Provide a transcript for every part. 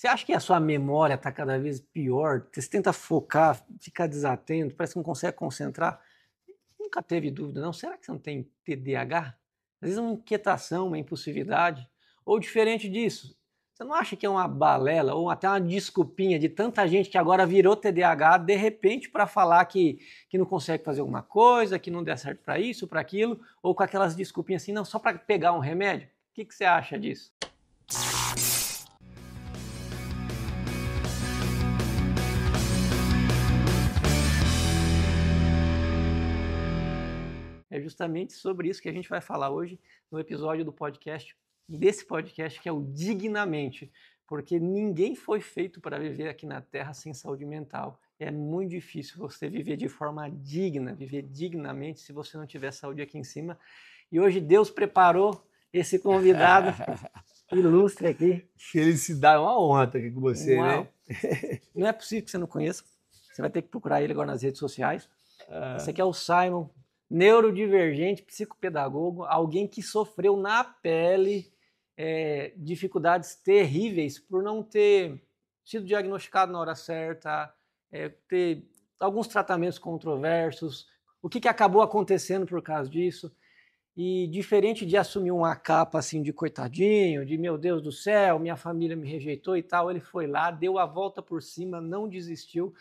Você acha que a sua memória está cada vez pior? Você tenta focar, ficar desatento, parece que não consegue concentrar? Nunca teve dúvida, não? Será que você não tem TDAH? Às vezes é uma inquietação, uma impulsividade. Ou diferente disso, você não acha que é uma balela ou até uma desculpinha de tanta gente que agora virou TDAH de repente para falar que não consegue fazer alguma coisa, que não der certo para isso, para aquilo, ou com aquelas desculpinhas assim, não, só para pegar um remédio? O que você acha disso? É justamente sobre isso que a gente vai falar hoje no episódio do podcast, desse podcast que é o Dignamente, porque ninguém foi feito para viver aqui na Terra sem saúde mental. É muito difícil você viver de forma digna, viver dignamente se você não tiver saúde aqui em cima. E hoje Deus preparou esse convidado ilustre aqui. Felicidade, é uma honra estar aqui com você, Uau. né? Não é possível que você não conheça. Você vai ter que procurar ele agora nas redes sociais. Esse aqui é o Simon, neurodivergente, psicopedagogo, alguém que sofreu na pele dificuldades terríveis por não ter sido diagnosticado na hora certa, ter alguns tratamentos controversos, o que acabou acontecendo por causa disso. E diferente de assumir uma capa assim de coitadinho, de meu Deus do céu, minha família me rejeitou e tal, ele foi lá, deu a volta por cima, não desistiu,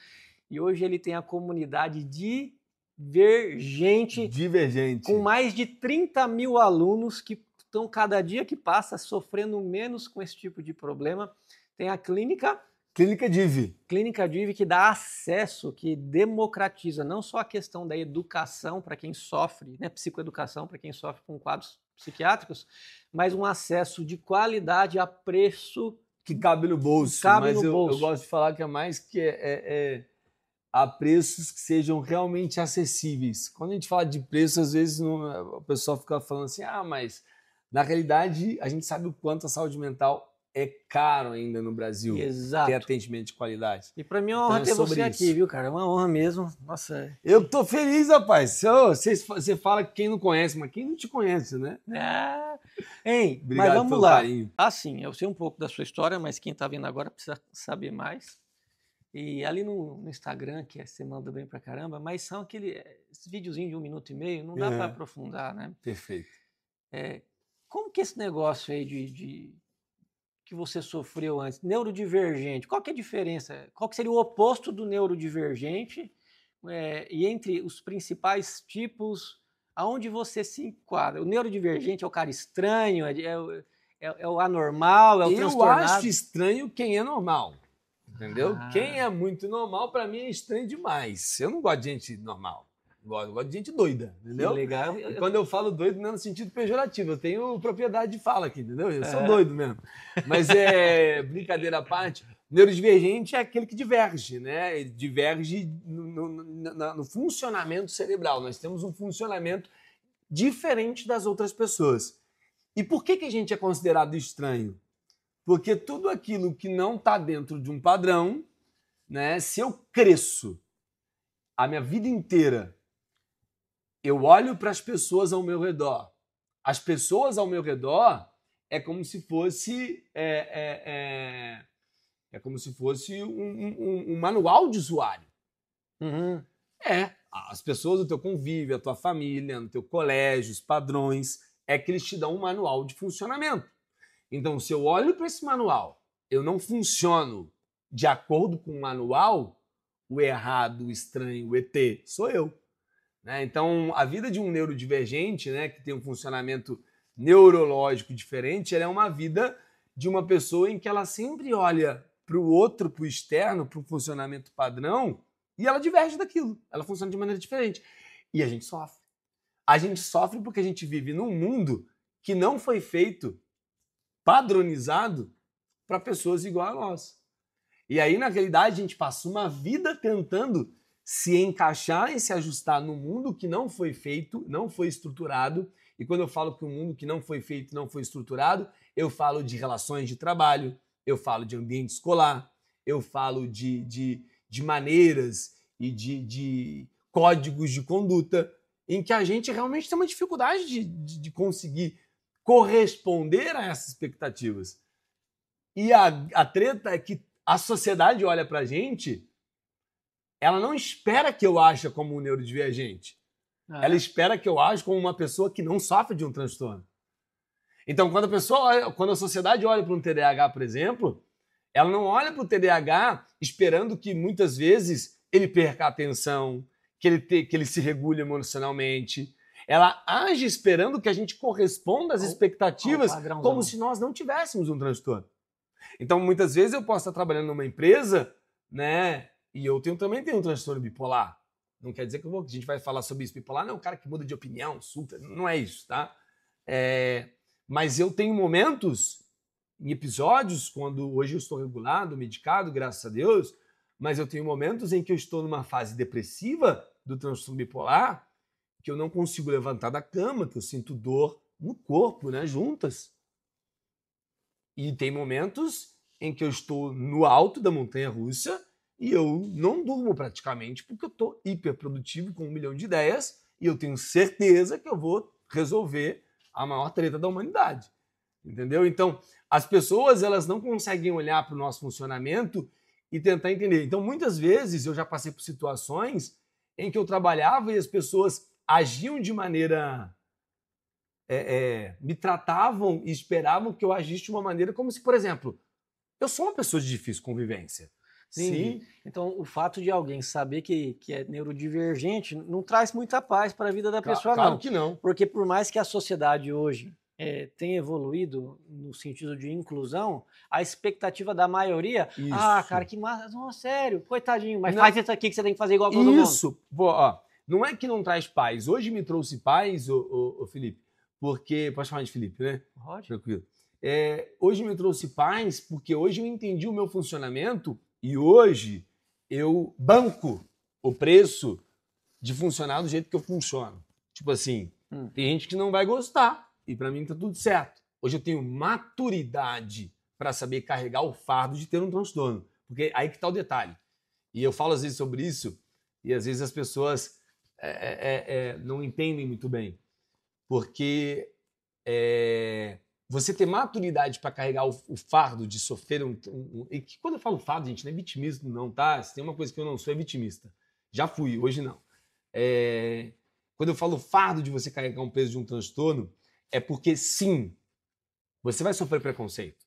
e hoje ele tem a comunidade Divergente, com mais de 30 mil alunos que estão cada dia que passa sofrendo menos com esse tipo de problema. Tem a Clínica Div, que dá acesso, que democratiza não só a questão da educação para quem sofre, né, psicoeducação para quem sofre com quadros psiquiátricos, mas um acesso de qualidade a preço que cabe no bolso. Eu gosto de falar que é mais que a preços que sejam realmente acessíveis. Quando a gente fala de preço, às vezes o pessoal fica falando assim, mas na realidade a gente sabe o quanto a saúde mental é caro ainda no Brasil. Exato. Ter atendimento de qualidade. E para mim é uma honra ter você aqui, viu, cara? É uma honra mesmo. Nossa. Eu tô feliz, rapaz. Você fala que quem não conhece, mas quem não te conhece, né? Hein, obrigado, mas vamos lá. Carinho. Assim, eu sei um pouco da sua história, mas quem tá vendo agora precisa saber mais. E ali no Instagram, que você manda bem pra caramba, mas são aqueles videozinhos de 1 minuto e meio, não dá para aprofundar, né? Perfeito. Como que esse negócio aí que você sofreu antes, neurodivergente, qual que é a diferença? Qual que seria o oposto do neurodivergente? E entre os principais tipos, aonde você se enquadra? O neurodivergente é o cara estranho, é o anormal, é o transtornado? Eu acho estranho quem é normal. Entendeu? Quem é muito normal, para mim, é estranho demais. Eu não gosto de gente normal. Eu gosto de gente doida, entendeu? Que legal. E quando eu falo doido, não é no sentido pejorativo. Eu tenho propriedade de fala aqui, entendeu? Eu sou doido mesmo. Mas brincadeira à parte, neurodivergente é aquele que diverge, né? Ele diverge no funcionamento cerebral. Nós temos um funcionamento diferente das outras pessoas. E por que a gente é considerado estranho? Porque tudo aquilo que não está dentro de um padrão, né? Se eu cresço a minha vida inteira, eu olho para as pessoas ao meu redor. As pessoas ao meu redor é como se fosse um manual de usuário. Uhum. As pessoas do teu convívio, a tua família, no teu colégio, os padrões, que eles te dão um manual de funcionamento. Então, se eu olho para esse manual, eu não funciono de acordo com o manual, o errado, o estranho, o ET, sou eu. Né? Então, a vida de um neurodivergente, né, que tem um funcionamento neurológico diferente, ela é uma vida de uma pessoa em que ela sempre olha para o outro, para o externo, para o funcionamento padrão, e ela diverge daquilo. Ela funciona de maneira diferente. E a gente sofre. A gente sofre porque a gente vive num mundo que não foi feito padronizado para pessoas igual a nós. E aí, na realidade, a gente passa uma vida tentando se encaixar e se ajustar no mundo que não foi feito, não foi estruturado. E quando eu falo que o mundo que não foi feito, não foi estruturado, eu falo de relações de trabalho, eu falo de ambiente escolar, eu falo de maneiras e de códigos de conduta em que a gente realmente tem uma dificuldade de conseguir corresponder a essas expectativas. E a treta é que a sociedade olha pra gente, ela não espera que eu ache como um neurodivergente. Ela espera que eu ache como uma pessoa que não sofre de um transtorno. Então, quando a sociedade olha para um TDAH, por exemplo, ela não olha para o TDAH esperando que muitas vezes ele perca a atenção, que ele se regule emocionalmente. Ela age esperando que a gente corresponda às expectativas como se nós não tivéssemos um transtorno. Então, muitas vezes eu posso estar trabalhando numa empresa, né? E eu também tenho um transtorno bipolar. Não quer dizer que a gente vai falar sobre isso. Bipolar não é um cara que muda de opinião, não é isso, tá? Mas eu tenho momentos, em episódios, quando hoje eu estou regulado, medicado, graças a Deus, mas eu tenho momentos em que eu estou numa fase depressiva do transtorno bipolar, que eu não consigo levantar da cama, que eu sinto dor no corpo, né, juntas. E tem momentos em que eu estou no alto da montanha-russa e eu não durmo praticamente porque eu estou hiperprodutivo com 1 milhão de ideias e eu tenho certeza que eu vou resolver a maior treta da humanidade. Entendeu? Então, as pessoas elas não conseguem olhar para o nosso funcionamento e tentar entender. Então, muitas vezes eu já passei por situações em que eu trabalhava e as pessoas agiam de maneira... me tratavam e esperavam que eu agisse de uma maneira como se, por exemplo, eu sou uma pessoa de difícil convivência. Sim. Então, o fato de alguém saber que é neurodivergente não traz muita paz para a vida da pessoa, claro não. Que não. Porque por mais que a sociedade hoje tenha evoluído no sentido de inclusão, a expectativa da maioria... Isso. Cara, que massa. Não, sério, coitadinho, mas faz isso aqui que você tem que fazer igual todo mundo. Isso. Não é que não traz paz. Hoje me trouxe paz, ô Felipe, porque... Pode chamar de Felipe, né? Pode. Tranquilo. Hoje me trouxe paz porque hoje eu entendi o meu funcionamento e hoje eu banco o preço de funcionar do jeito que eu funciono. Tipo assim, tem gente que não vai gostar e pra mim tá tudo certo. Hoje eu tenho maturidade para saber carregar o fardo de ter um transtorno. Porque aí que tá o detalhe. E eu falo às vezes sobre isso e às vezes as pessoas não entendem muito bem. Porque você ter maturidade para carregar o fardo de sofrer e que quando eu falo fardo, gente, não é vitimismo não, tá? Se tem uma coisa que eu não sou, é vitimista. Já fui, hoje não. Quando eu falo fardo de você carregar um peso de um transtorno, é porque sim, você vai sofrer preconceito.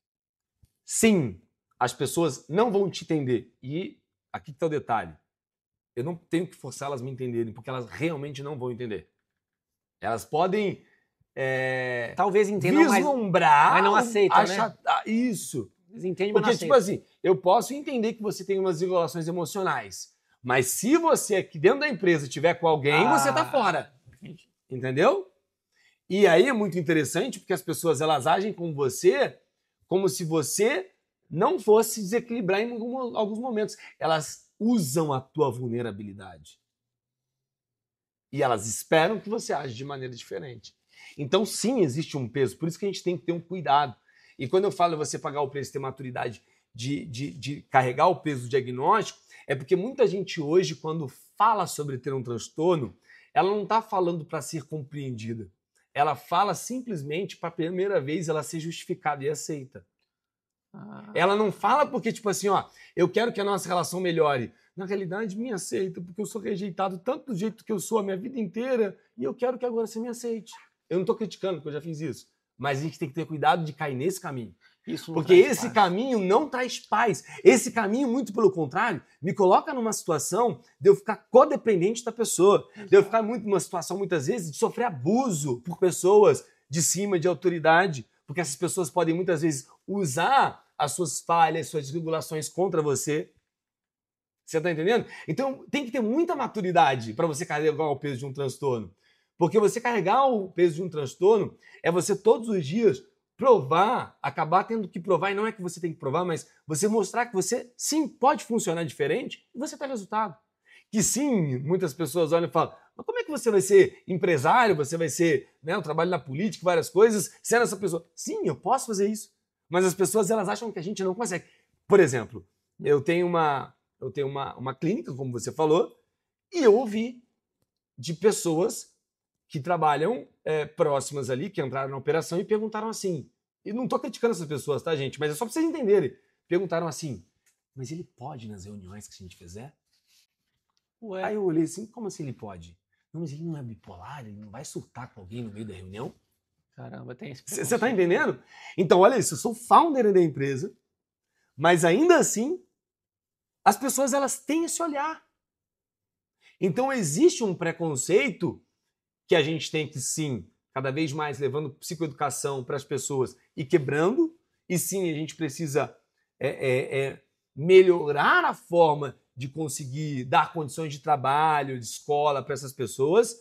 Sim, as pessoas não vão te entender. E aqui está o detalhe. Eu não tenho que forçar elas a me entenderem, porque elas realmente não vão entender. Elas podem... talvez entendam, vislumbrar, mas não aceitam, né? Isso. Eles entendem, mas não aceitam. Porque, tipo assim, eu posso entender que você tem umas regulações emocionais, mas se você aqui dentro da empresa estiver com alguém, você tá fora. Entendeu? E aí é muito interessante, porque as pessoas elas agem com você como se você não fosse desequilibrar em alguns momentos. Elas usam a tua vulnerabilidade. E elas esperam que você age de maneira diferente. Então, sim, existe um peso. Por isso que a gente tem que ter um cuidado. E quando eu falo você pagar o preço, ter maturidade de carregar o peso do diagnóstico, é porque muita gente hoje, quando fala sobre ter um transtorno, ela não está falando para ser compreendida. Ela fala simplesmente para a primeira vez ela ser justificada e aceita. Ela não fala porque, tipo assim, eu quero que a nossa relação melhore. Na realidade, me aceita, porque eu sou rejeitado tanto do jeito que eu sou a minha vida inteira e eu quero que agora você me aceite. Eu não estou criticando, porque eu já fiz isso. Mas a gente tem que ter cuidado de cair nesse caminho. Porque esse caminho não traz paz. Esse caminho, muito pelo contrário, me coloca numa situação de eu ficar codependente da pessoa. De eu ficar numa situação, muitas vezes, de sofrer abuso por pessoas de cima, de autoridade. Porque essas pessoas podem, muitas vezes, usar as suas falhas, suas desregulações contra você. Você está entendendo? Então, tem que ter muita maturidade para você carregar o peso de um transtorno. Porque você carregar o peso de um transtorno é você todos os dias provar, acabar tendo que provar, e não é que você tem que provar, mas você mostrar que você, sim, pode funcionar diferente e você tem resultado. Que sim, muitas pessoas olham e falam, mas como é que você vai ser empresário, você vai ser, né, um trabalho na política, várias coisas, sendo essa pessoa? Sim, eu posso fazer isso. Mas as pessoas, elas acham que a gente não consegue. Por exemplo, eu tenho uma clínica, como você falou, e eu ouvi de pessoas que trabalham próximas ali, que entraram na operação e perguntaram assim, E não tô criticando essas pessoas, tá, gente? Mas é só pra vocês entenderem. Perguntaram assim, mas ele pode nas reuniões que a gente fizer? Ué. Aí eu olhei assim, como assim ele pode? Não, mas ele não é bipolar, ele não vai surtar com alguém no meio da reunião? Caramba, tem esse Você tá entendendo? Então, olha isso, eu sou founder da empresa, mas ainda assim, as pessoas elas têm esse olhar. Então, existe um preconceito que a gente tem que, sim, cada vez mais levando psicoeducação para as pessoas e quebrando, e sim, a gente precisa melhorar a forma de conseguir dar condições de trabalho, de escola para essas pessoas,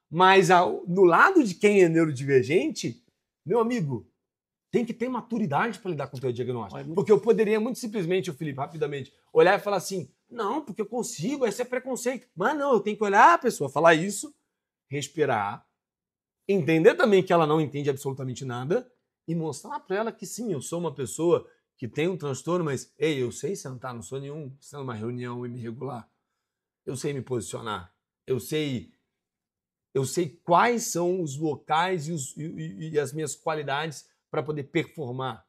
mas no lado de quem é neurodivergente, meu amigo, tem que ter maturidade para lidar com o teu diagnóstico. Porque eu poderia muito simplesmente, Felipe, rapidamente, olhar e falar assim, não, porque eu consigo, esse é preconceito. Mas não, eu tenho que olhar a pessoa, falar isso, respirar, entender também que ela não entende absolutamente nada e mostrar para ela que sim, eu sou uma pessoa que tem um transtorno, mas, ei, eu sei sentar, não sou nenhum, estar numa reunião e me regular. Eu sei me posicionar. Eu sei quais são os locais e as minhas qualidades para poder performar.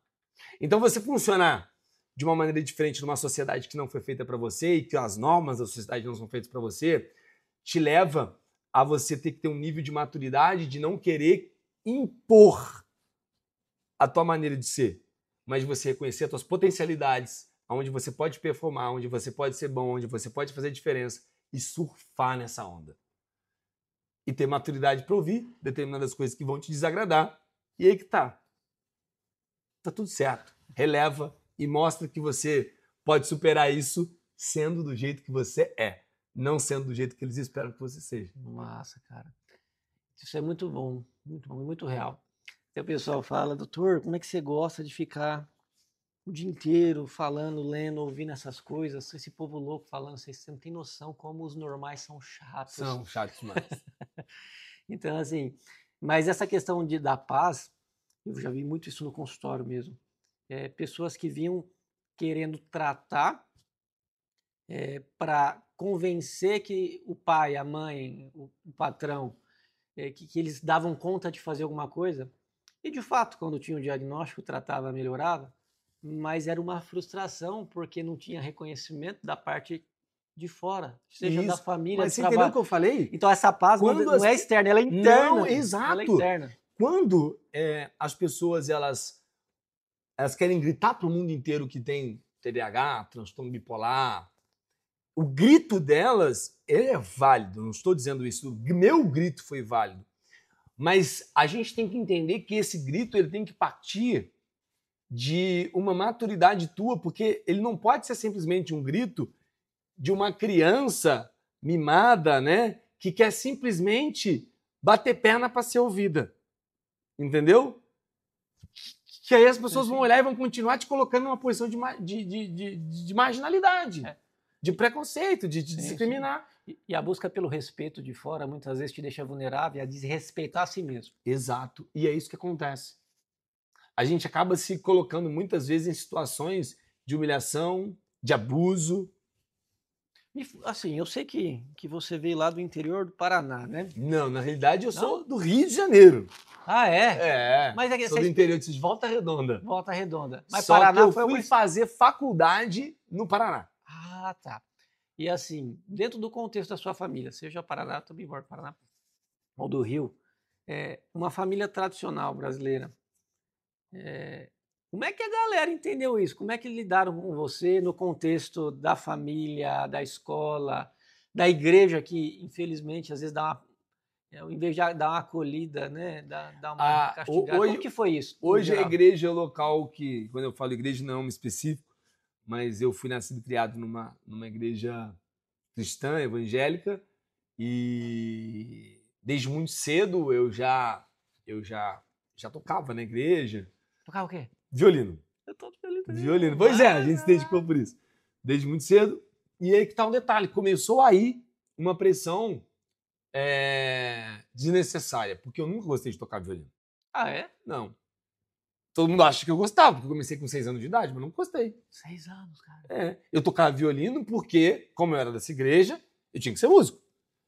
Então, você funcionar de uma maneira diferente numa sociedade que não foi feita para você e que as normas da sociedade não são feitas para você, te leva a você ter que ter um nível de maturidade de não querer impor a tua maneira de ser, mas de você reconhecer as tuas potencialidades, onde você pode performar, onde você pode ser bom, onde você pode fazer diferença e surfar nessa onda. E ter maturidade para ouvir determinadas coisas que vão te desagradar. E aí que tá. Tá tudo certo. Releva e mostra que você pode superar isso sendo do jeito que você é, não sendo do jeito que eles esperam que você seja. Massa, cara. Isso é muito bom, muito real. Aí o pessoal fala, doutor, como é que você gosta de ficar o dia inteiro falando, lendo, ouvindo essas coisas? Esse povo louco falando, você não tem noção como os normais são chatos. São chatos demais. Então, assim, mas essa questão da paz, eu já vi muito isso no consultório mesmo. Pessoas que vinham querendo tratar para convencer que o pai, a mãe, o patrão, que eles davam conta de fazer alguma coisa. E, de fato, quando tinha o diagnóstico, tratava, melhorava, mas era uma frustração porque não tinha reconhecimento da parte de fora, seja da família, mas você entendeu o que eu falei? Então, essa paz não é externa, ela é interna. Não, exato. Ela é interna. Quando as pessoas elas querem gritar para o mundo inteiro que tem TDAH, transtorno bipolar, o grito delas é válido, não estou dizendo isso, o meu grito foi válido, mas a gente tem que entender que esse grito ele tem que partir de uma maturidade tua, porque ele não pode ser simplesmente um grito de uma criança mimada, né, que quer simplesmente bater perna para ser ouvida. Entendeu? Que aí as pessoas vão olhar e vão continuar te colocando numa posição de marginalidade, de preconceito, de discriminar. E a busca pelo respeito de fora muitas vezes te deixa vulnerável a desrespeitar a si mesmo. Exato. E é isso que acontece. A gente acaba se colocando muitas vezes em situações de humilhação, de abuso. Assim, eu sei que você veio lá do interior do Paraná, né? Não, na realidade eu sou do Rio de Janeiro. Ah, é? É. Mas é que sou do interior de Volta Redonda. Volta Redonda. Mas só Paraná que eu fui fazer faculdade no Paraná. Ah, tá. E assim, dentro do contexto da sua família, seja Paraná, também moro no Paraná, ou do Rio, uma família tradicional brasileira, como é que a galera entendeu isso? Como é que lidaram com você no contexto da família, da escola, da igreja, que infelizmente às vezes dá uma, em vez de dar uma acolhida, né, dá uma castigada. Como que foi isso? Hoje a igreja local que, quando eu falo igreja não é um específico, mas eu fui nascido e criado numa igreja cristã, evangélica, e desde muito cedo eu já tocava na igreja. Tocava o quê? Violino. Eu toco violino também. Violino. Pois é, a gente se dedicou por isso. Desde muito cedo. E aí que tá um detalhe. Começou aí uma pressão desnecessária, porque eu nunca gostei de tocar violino. Ah, é? Não. Todo mundo acha que eu gostava, porque eu comecei com 6 anos de idade, mas não gostei. 6 anos, cara. Eu tocava violino porque, como eu era dessa igreja, eu tinha que ser músico.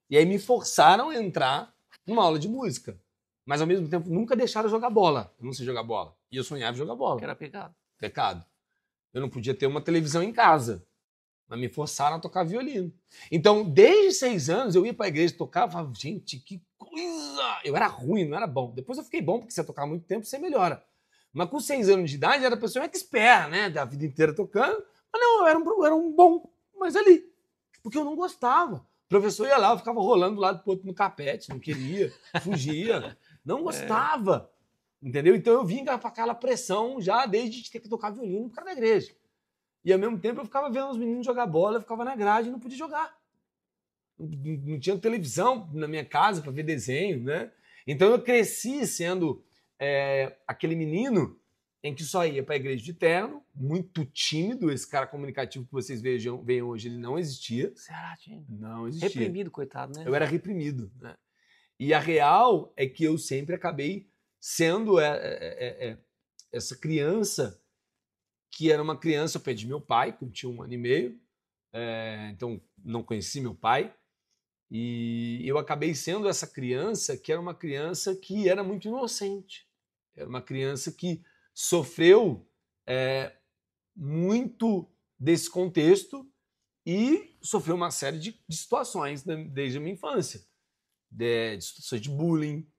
E aí me forçaram a entrar numa aula de música. mas ao mesmo tempo nunca deixaram eu jogar bola. Eu não sei jogar bola. E eu sonhava em jogar bola. Que era pecado. Pecado. Eu não podia ter uma televisão em casa, mas me forçaram a tocar violino. Então, desde 6 anos, eu ia para a igreja tocar e falava, gente, que coisa! Eu era ruim, não era bom. Depois eu fiquei bom, porque você tocar muito tempo, você melhora. Mas com 6 anos de idade, era a pessoa expert, né? Da vida inteira tocando. Mas não, eu era um bom, mas ali. Porque eu não gostava. O professor ia lá, eu ficava rolando do lado pro outro no carpete, não queria, fugia. Não gostava. Entendeu? Então eu vinha com aquela pressão já desde de ter que tocar violino por causa da igreja. E ao mesmo tempo eu ficava vendo os meninos jogar bola, eu ficava na grade e não podia jogar. Não tinha televisão na minha casa para ver desenho, né? Então eu cresci sendo aquele menino em que só ia para a igreja de terno, muito tímido. Esse cara comunicativo que vocês veem hoje, ele não existia. Você era tímido. Não existia. Reprimido, coitado, né? Eu era reprimido, né? E a real é que eu sempre acabei sendo essa criança que era uma criança, eu perdi meu pai, que eu tinha 1 ano e meio, então não conheci meu pai, e eu acabei sendo essa criança que era uma criança que era muito inocente, era uma criança que sofreu muito desse contexto e sofreu uma série de situações desde a minha infância, de situações de bullying,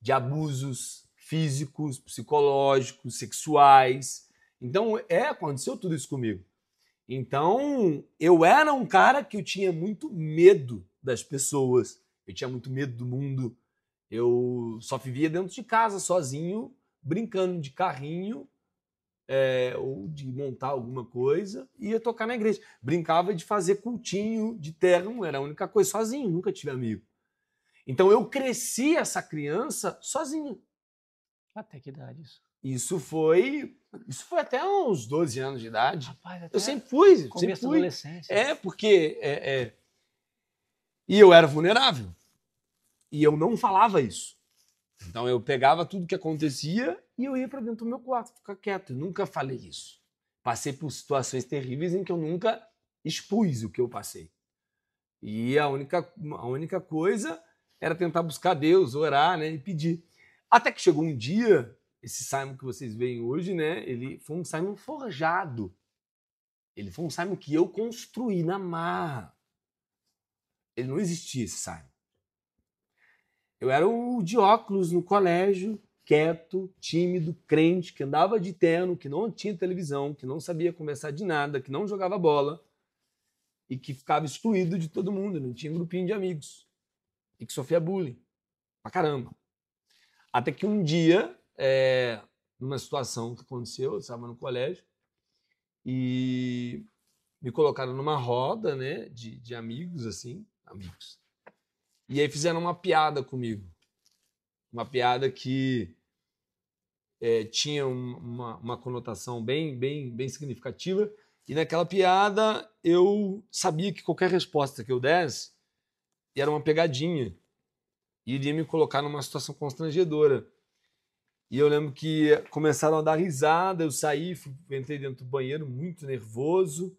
de abusos físicos, psicológicos, sexuais. Então, aconteceu tudo isso comigo. Então, eu era um cara que eu tinha muito medo das pessoas, eu tinha muito medo do mundo, eu só vivia dentro de casa, sozinho, brincando de carrinho, ou de montar alguma coisa, e ia tocar na igreja. Brincava de fazer cultinho de terno, era a única coisa, sozinho, nunca tive amigo. Então, eu cresci essa criança sozinho. Até que idade isso? Isso foi até uns 12 anos de idade. Rapaz, até eu sempre fui. Começo da adolescência. Porque... E eu era vulnerável. E eu não falava isso. Então eu pegava tudo que acontecia e eu ia para dentro do meu quarto, ficar quieto. Eu nunca falei isso. Passei por situações terríveis em que eu nunca expus o que eu passei. E a única coisa era tentar buscar Deus, orar, né, e pedir. Até que chegou um dia, esse Simon que vocês veem hoje, né, ele foi um Simon forjado. Ele foi um Simon que eu construí na marra. Ele não existia, esse Simon. Eu era o de óculos no colégio, quieto, tímido, crente, que andava de terno, que não tinha televisão, que não sabia conversar de nada, que não jogava bola e que ficava excluído de todo mundo, não tinha grupinho de amigos e que sofria bullying pra caramba. Até que um dia, numa situação que aconteceu, eu estava no colégio e me colocaram numa roda, né, de amigos, assim, amigos. E aí fizeram uma piada comigo. Uma piada que tinha uma conotação bem significativa. E naquela piada eu sabia que qualquer resposta que eu desse era uma pegadinha. E iria me colocar numa situação constrangedora. E eu lembro que começaram a dar risada, eu saí, entrei dentro do banheiro muito nervoso.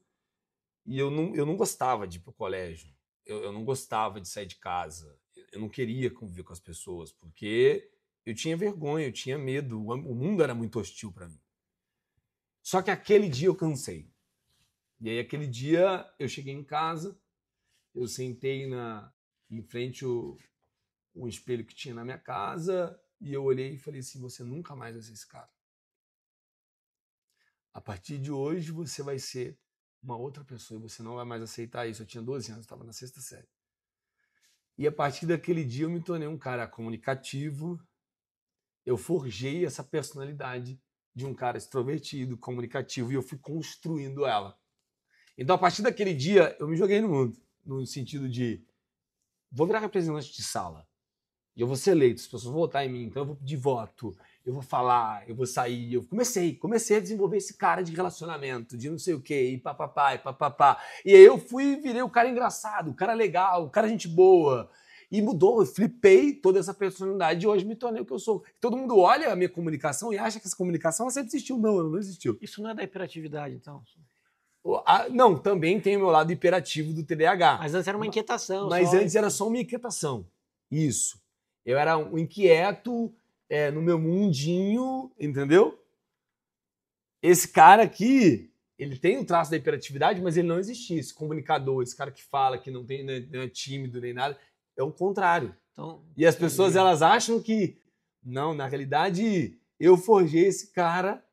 E eu não gostava de ir para o colégio. Eu não gostava de sair de casa. Eu não queria conviver com as pessoas, porque eu tinha vergonha, eu tinha medo. O mundo era muito hostil para mim. Só que aquele dia eu cansei. E aí aquele dia eu cheguei em casa, eu sentei em frente um espelho que tinha na minha casa e eu olhei e falei assim, você nunca mais vai ser esse cara. A partir de hoje você vai ser uma outra pessoa e você não vai mais aceitar isso. Eu tinha 12 anos, estava na 6ª série. E a partir daquele dia eu me tornei um cara comunicativo. Eu forjei essa personalidade de um cara extrovertido, comunicativo, e eu fui construindo ela. Então, a partir daquele dia, eu me joguei no mundo, no sentido de vou virar representante de sala. E eu vou ser eleito, as pessoas vão votar em mim, então eu vou pedir voto, eu vou falar, eu vou sair. Eu comecei a desenvolver esse cara de relacionamento, de não sei o quê, e papapá, e papapá. E aí eu virei o cara engraçado, o cara legal, o cara gente boa. E mudou, eu flipei toda essa personalidade e hoje me tornei o que eu sou. Todo mundo olha a minha comunicação e acha que essa comunicação sempre existiu. Não, ela não existiu. Isso não é da hiperatividade, então? Não, também tem o meu lado hiperativo do TDAH. Mas antes era uma inquietação. Mas antes era só uma inquietação. Isso. Eu era um inquieto, no meu mundinho, entendeu? Esse cara aqui, ele tem o traço da hiperatividade, mas ele não existia. Esse comunicador, esse cara que fala, que não é tímido nem nada, é o contrário. Então, e as pessoas, elas acham que, não, na realidade, eu forjei esse cara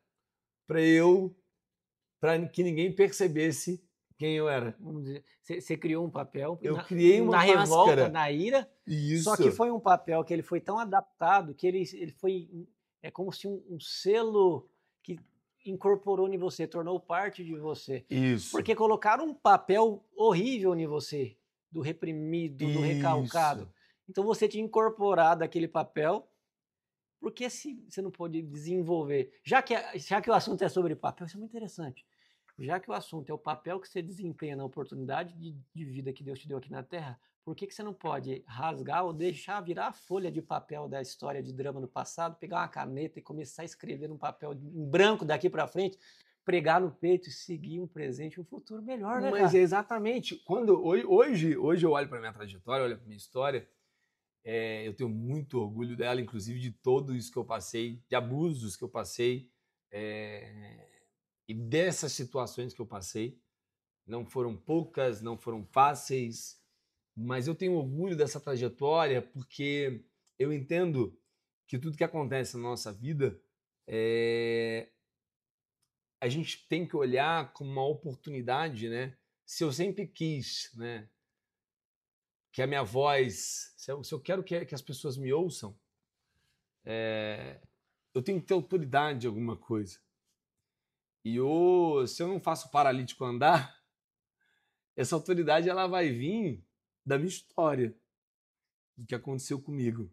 para que ninguém percebesse quem eu era. Vamos dizer, você criou um papel. Eu criei uma na máscara. revolta, na ira. Isso. Só que foi um papel que ele foi tão adaptado que ele foi. É como se um selo que incorporou em você, tornou parte de você. Isso. Porque colocaram um papel horrível em você, do reprimido, do recalcado. Então você tinha incorporado aquele papel, porque se você não pôde desenvolver. Já que o assunto é sobre papel, isso é muito interessante. Já que o assunto é o papel que você desempenha na oportunidade de vida que Deus te deu aqui na Terra, por que você não pode rasgar ou deixar virar a folha de papel da história de drama no passado, pegar uma caneta e começar a escrever num papel em branco daqui para frente, pregar no peito e seguir um presente e um futuro melhor, né, Mas cara? exatamente. Hoje eu olho para minha trajetória, olho para minha história, eu tenho muito orgulho dela, inclusive de tudo isso que eu passei, de abusos que eu passei, e dessas situações que eu passei. Não foram poucas, não foram fáceis, mas eu tenho orgulho dessa trajetória porque eu entendo que tudo que acontece na nossa vida, a gente tem que olhar como uma oportunidade, né? Se eu sempre quis, né, que a minha voz, se eu quero que as pessoas me ouçam, eu tenho que ter autoridade em alguma coisa. E se eu não faço o paralítico andar, essa autoridade ela vai vir da minha história, do que aconteceu comigo.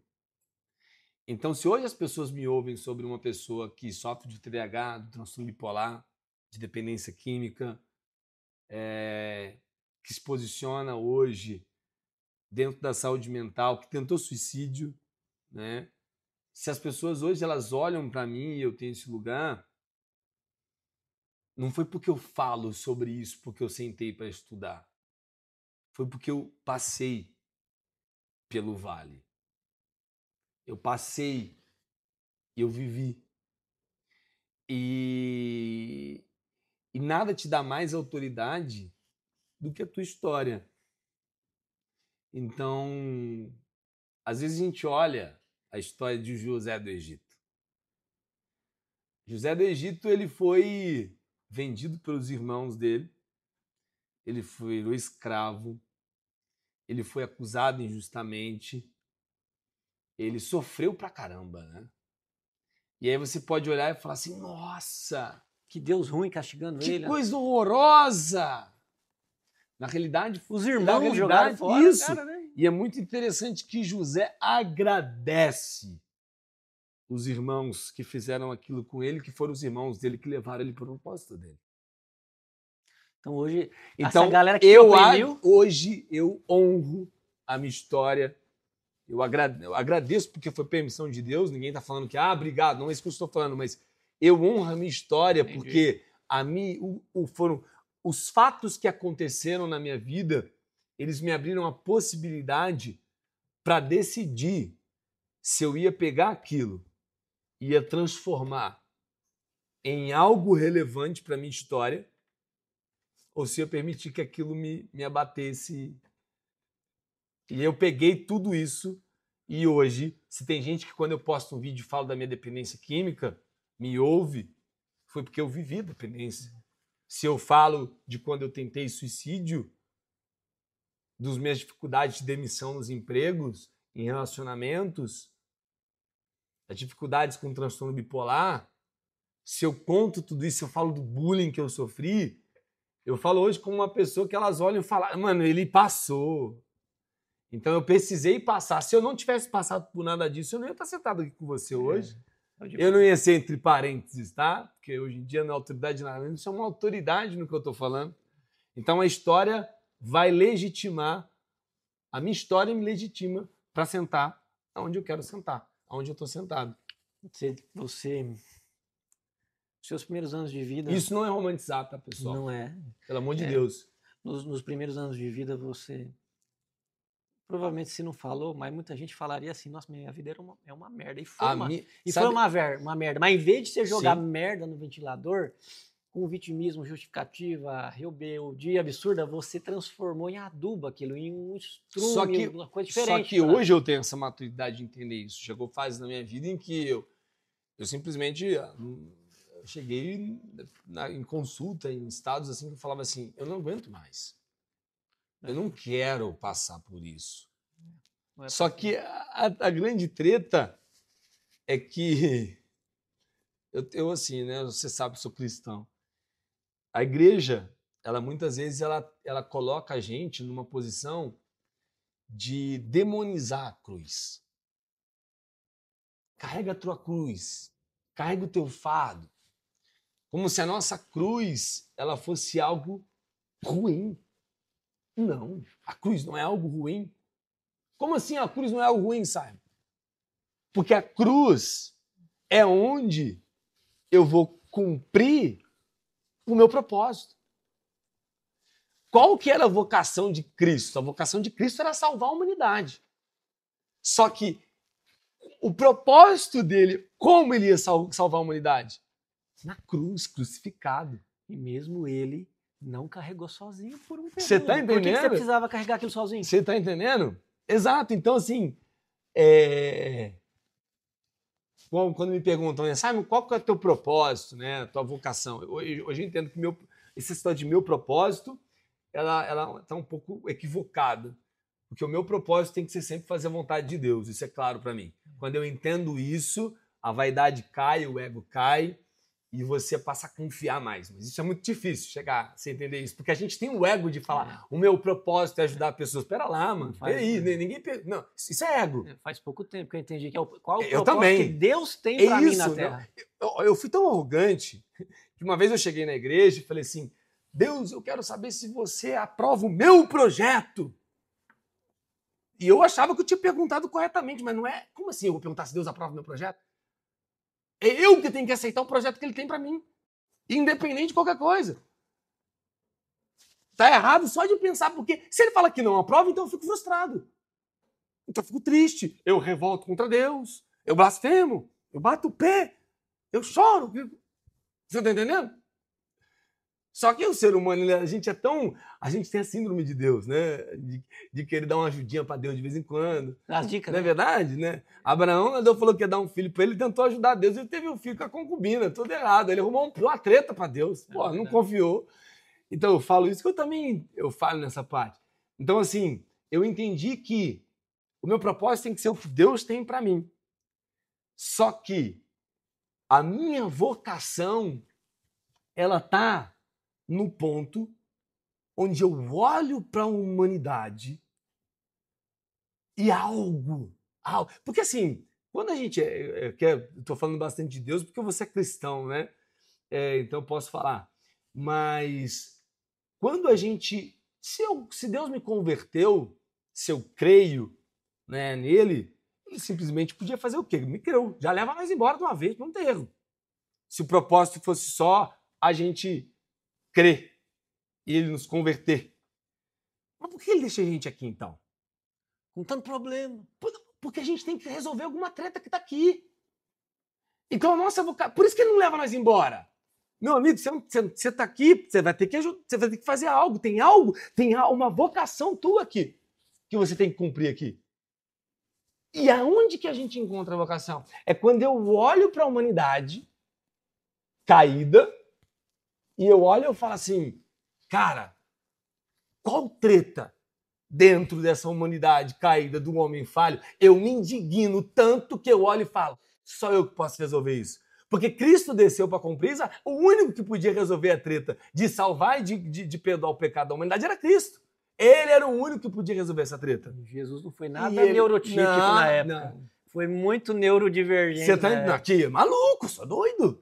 Então, se hoje as pessoas me ouvem sobre uma pessoa que sofre de TDAH, do transtorno bipolar, de dependência química, que se posiciona hoje dentro da saúde mental, que tentou suicídio, né? Se as pessoas hoje elas olham para mim e eu tenho esse lugar, não foi porque eu falo sobre isso, porque eu sentei para estudar. Foi porque eu passei pelo vale. Eu passei, eu vivi. E nada te dá mais autoridade do que a tua história. Então, às vezes a gente olha a história de José do Egito. José do Egito, ele foi vendido pelos irmãos dele, ele foi escravo, ele foi acusado injustamente, ele sofreu pra caramba, né? E aí você pode olhar e falar assim, nossa, que Deus ruim castigando ele. Que coisa horrorosa! Na realidade, os irmãos jogaram fora, isso. Cara, né? E é muito interessante que José agradece os irmãos que fizeram aquilo com ele, que foram os irmãos dele que levaram ele para o propósito dele. Então hoje, essa galera que hoje eu honro a minha história. Eu agradeço porque foi permissão de Deus. Ninguém está falando que, obrigado, não é isso que eu estou falando, mas eu honro a minha história. Entendi. Porque foram os fatos que aconteceram na minha vida, eles me abriram a possibilidade para decidir se eu ia pegar aquilo, ia transformar em algo relevante para a minha história, ou se eu permitir que aquilo me abatesse. E eu peguei tudo isso e hoje, se tem gente que quando eu posto um vídeo e falo da minha dependência química, me ouve, foi porque eu vivi dependência. Se eu falo de quando eu tentei suicídio, das minhas dificuldades de demissão nos empregos, em relacionamentos, as dificuldades com transtorno bipolar, se eu conto tudo isso, se eu falo do bullying que eu sofri, eu falo hoje como uma pessoa que elas olham e falam, mano, ele passou. Então eu precisei passar. Se eu não tivesse passado por nada disso, eu não ia estar sentado aqui com você hoje. Eu não ia ser entre parênteses, tá? Porque hoje em dia não é autoridade nada, isso é uma autoridade no que eu estou falando. Então a história vai legitimar, a minha história me legitima para sentar onde eu quero sentar, onde eu estou sentado. Seus primeiros anos de vida... Isso não é romantizar, tá, pessoal? Não é. Pelo amor de Deus. Nos primeiros anos de vida, você Provavelmente você não falou, mas muita gente falaria assim, nossa, minha vida é uma merda. E A foi mi- e sabe- foi uma merda. Mas em vez de você jogar Sim. merda no ventilador, com vitimismo, justificativa, rebeldia absurda, você transformou em adubo aquilo, em um estrume, uma coisa diferente. Só que hoje eu tenho essa maturidade de entender isso. Chegou fase na minha vida em que eu simplesmente eu cheguei em consulta, em estados assim, que eu falava assim, eu não aguento mais. Eu não quero passar por isso. Só que a grande treta é que eu assim, né? Você sabe, eu sou cristão. A igreja, ela muitas vezes ela coloca a gente numa posição de demonizar a cruz. Carrega a tua cruz, carrega o teu fardo, como se a nossa cruz ela fosse algo ruim. Não, a cruz não é algo ruim. Como assim a cruz não é algo ruim, Simon? Porque a cruz é onde eu vou cumprir o meu propósito. Qual que era a vocação de Cristo? A vocação de Cristo era salvar a humanidade. Só que o propósito dele, como ele ia salvar a humanidade? Na cruz, crucificado. E mesmo ele não carregou sozinho por um período. Você tá entendendo? Por que você precisava carregar aquilo sozinho? Você tá entendendo? Exato. Então, assim, quando me perguntam, né, Simon, qual que é o teu propósito, né, a tua vocação? Hoje eu entendo que essa história de meu propósito, ela tá um pouco equivocada. Porque o meu propósito tem que ser sempre fazer a vontade de Deus. Isso é claro para mim. Quando eu entendo isso, a vaidade cai, o ego cai e você passa a confiar mais. Mas isso é muito difícil chegar a você entender isso. Porque a gente tem o ego de falar, o meu propósito é ajudar pessoas. Espera lá, mano. Peraí, ninguém... Não, isso é ego. Faz pouco tempo que eu entendi que qual o eu propósito também. que Deus tem para mim na Terra. Eu fui tão arrogante que uma vez eu cheguei na igreja e falei assim, Deus, eu quero saber se você aprova o meu projeto. E eu achava que eu tinha perguntado corretamente, mas não é... Como assim eu vou perguntar se Deus aprova o meu projeto? É eu que tenho que aceitar o projeto que ele tem para mim. Independente de qualquer coisa. Tá errado só de pensar, porque se ele fala que não aprova, então eu fico frustrado. Então eu fico triste. Eu revolto contra Deus. Eu blasfemo. Eu bato o pé. Eu choro. Você tá entendendo? Só que o ser humano, a gente tem a síndrome de Deus, né? De querer dar uma ajudinha para Deus de vez em quando. As dicas, não é verdade, né? Abraão, quando Deus falou que ia dar um filho para ele, tentou ajudar Deus, ele teve um filho com a concubina, tudo errado. Ele arrumou uma treta para Deus. Pô, não confiou. Então eu falo isso que eu falo nessa parte. Então, assim, eu entendi que o meu propósito tem que ser o que Deus tem para mim. Só que a minha vocação, ela tá no ponto onde eu olho para a humanidade e algo. Porque assim, quando a gente estou falando bastante de Deus porque você é cristão, né? Então eu posso falar. Mas quando a gente... Se Deus me converteu, se eu creio, né, nele, ele simplesmente podia fazer o quê? Me creu. Já leva nós embora de uma vez, não tem erro. Se o propósito fosse só a gente crer e ele nos converter. Mas por que ele deixa a gente aqui, então? Com tanto problema. Porque a gente tem que resolver alguma treta que está aqui. Então a nossa vocação... Por isso que ele não leva nós embora. Meu amigo, você está aqui, você vai ter que fazer algo. Tem uma vocação tua aqui que você tem que cumprir aqui. E aonde que a gente encontra a vocação? É quando eu olho para a humanidade caída e eu olho e eu falo assim, cara, qual treta dentro dessa humanidade caída do homem falho? Eu me indigno tanto que eu olho e falo, só eu que posso resolver isso. Porque Cristo desceu para cumprir isso, o único que podia resolver a treta de salvar e de perdoar o pecado da humanidade era Cristo. Ele era o único que podia resolver essa treta. Jesus não foi nada neurotípico na época. Não. Foi muito neurodivergente. Você tá indo aqui, maluco, só doido.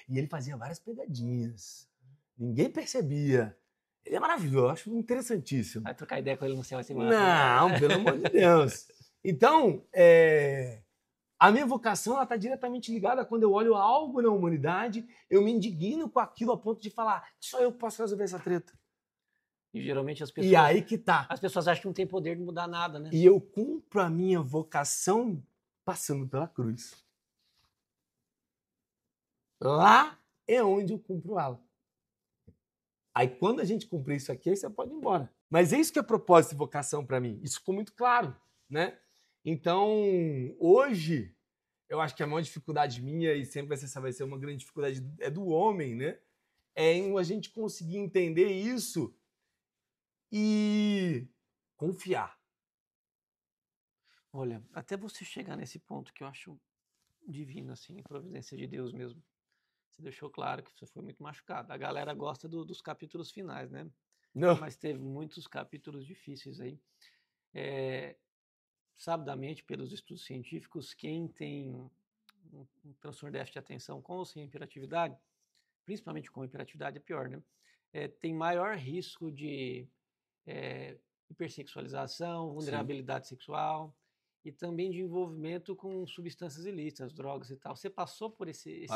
E ele fazia várias pegadinhas. Ninguém percebia. Ele é maravilhoso, eu acho interessantíssimo. Vai trocar ideia com ele no céu assim. Não, pelo amor de Deus. Então, a minha vocação está diretamente ligada a quando eu olho algo na humanidade, eu me indigno com aquilo a ponto de falar, só eu posso resolver essa treta. E geralmente E aí que tá. as pessoas acham que não tem poder de mudar nada, né? E eu cumpro a minha vocação passando pela cruz. Lá é onde eu cumpro ela. Aí quando a gente cumprir isso aqui, aí você pode ir embora. Mas é isso que é propósito e vocação para mim. Isso ficou muito claro, né? Então, hoje, eu acho que a maior dificuldade minha, e sempre essa vai ser uma grande dificuldade, é do homem, né? É em a gente conseguir entender isso e confiar. Olha, até você chegar nesse ponto que eu acho divino, assim, providência de Deus mesmo. Você deixou claro que você foi muito machucado. A galera gosta dos capítulos finais, né? Não. Mas teve muitos capítulos difíceis aí. Sabidamente, pelos estudos científicos, quem tem um transtorno de déficit de atenção com ou sem hiperatividade, principalmente com hiperatividade é pior, né? Tem maior risco de hipersexualização, vulnerabilidade sexual e também de envolvimento com substâncias ilícitas, drogas e tal. Você passou por esses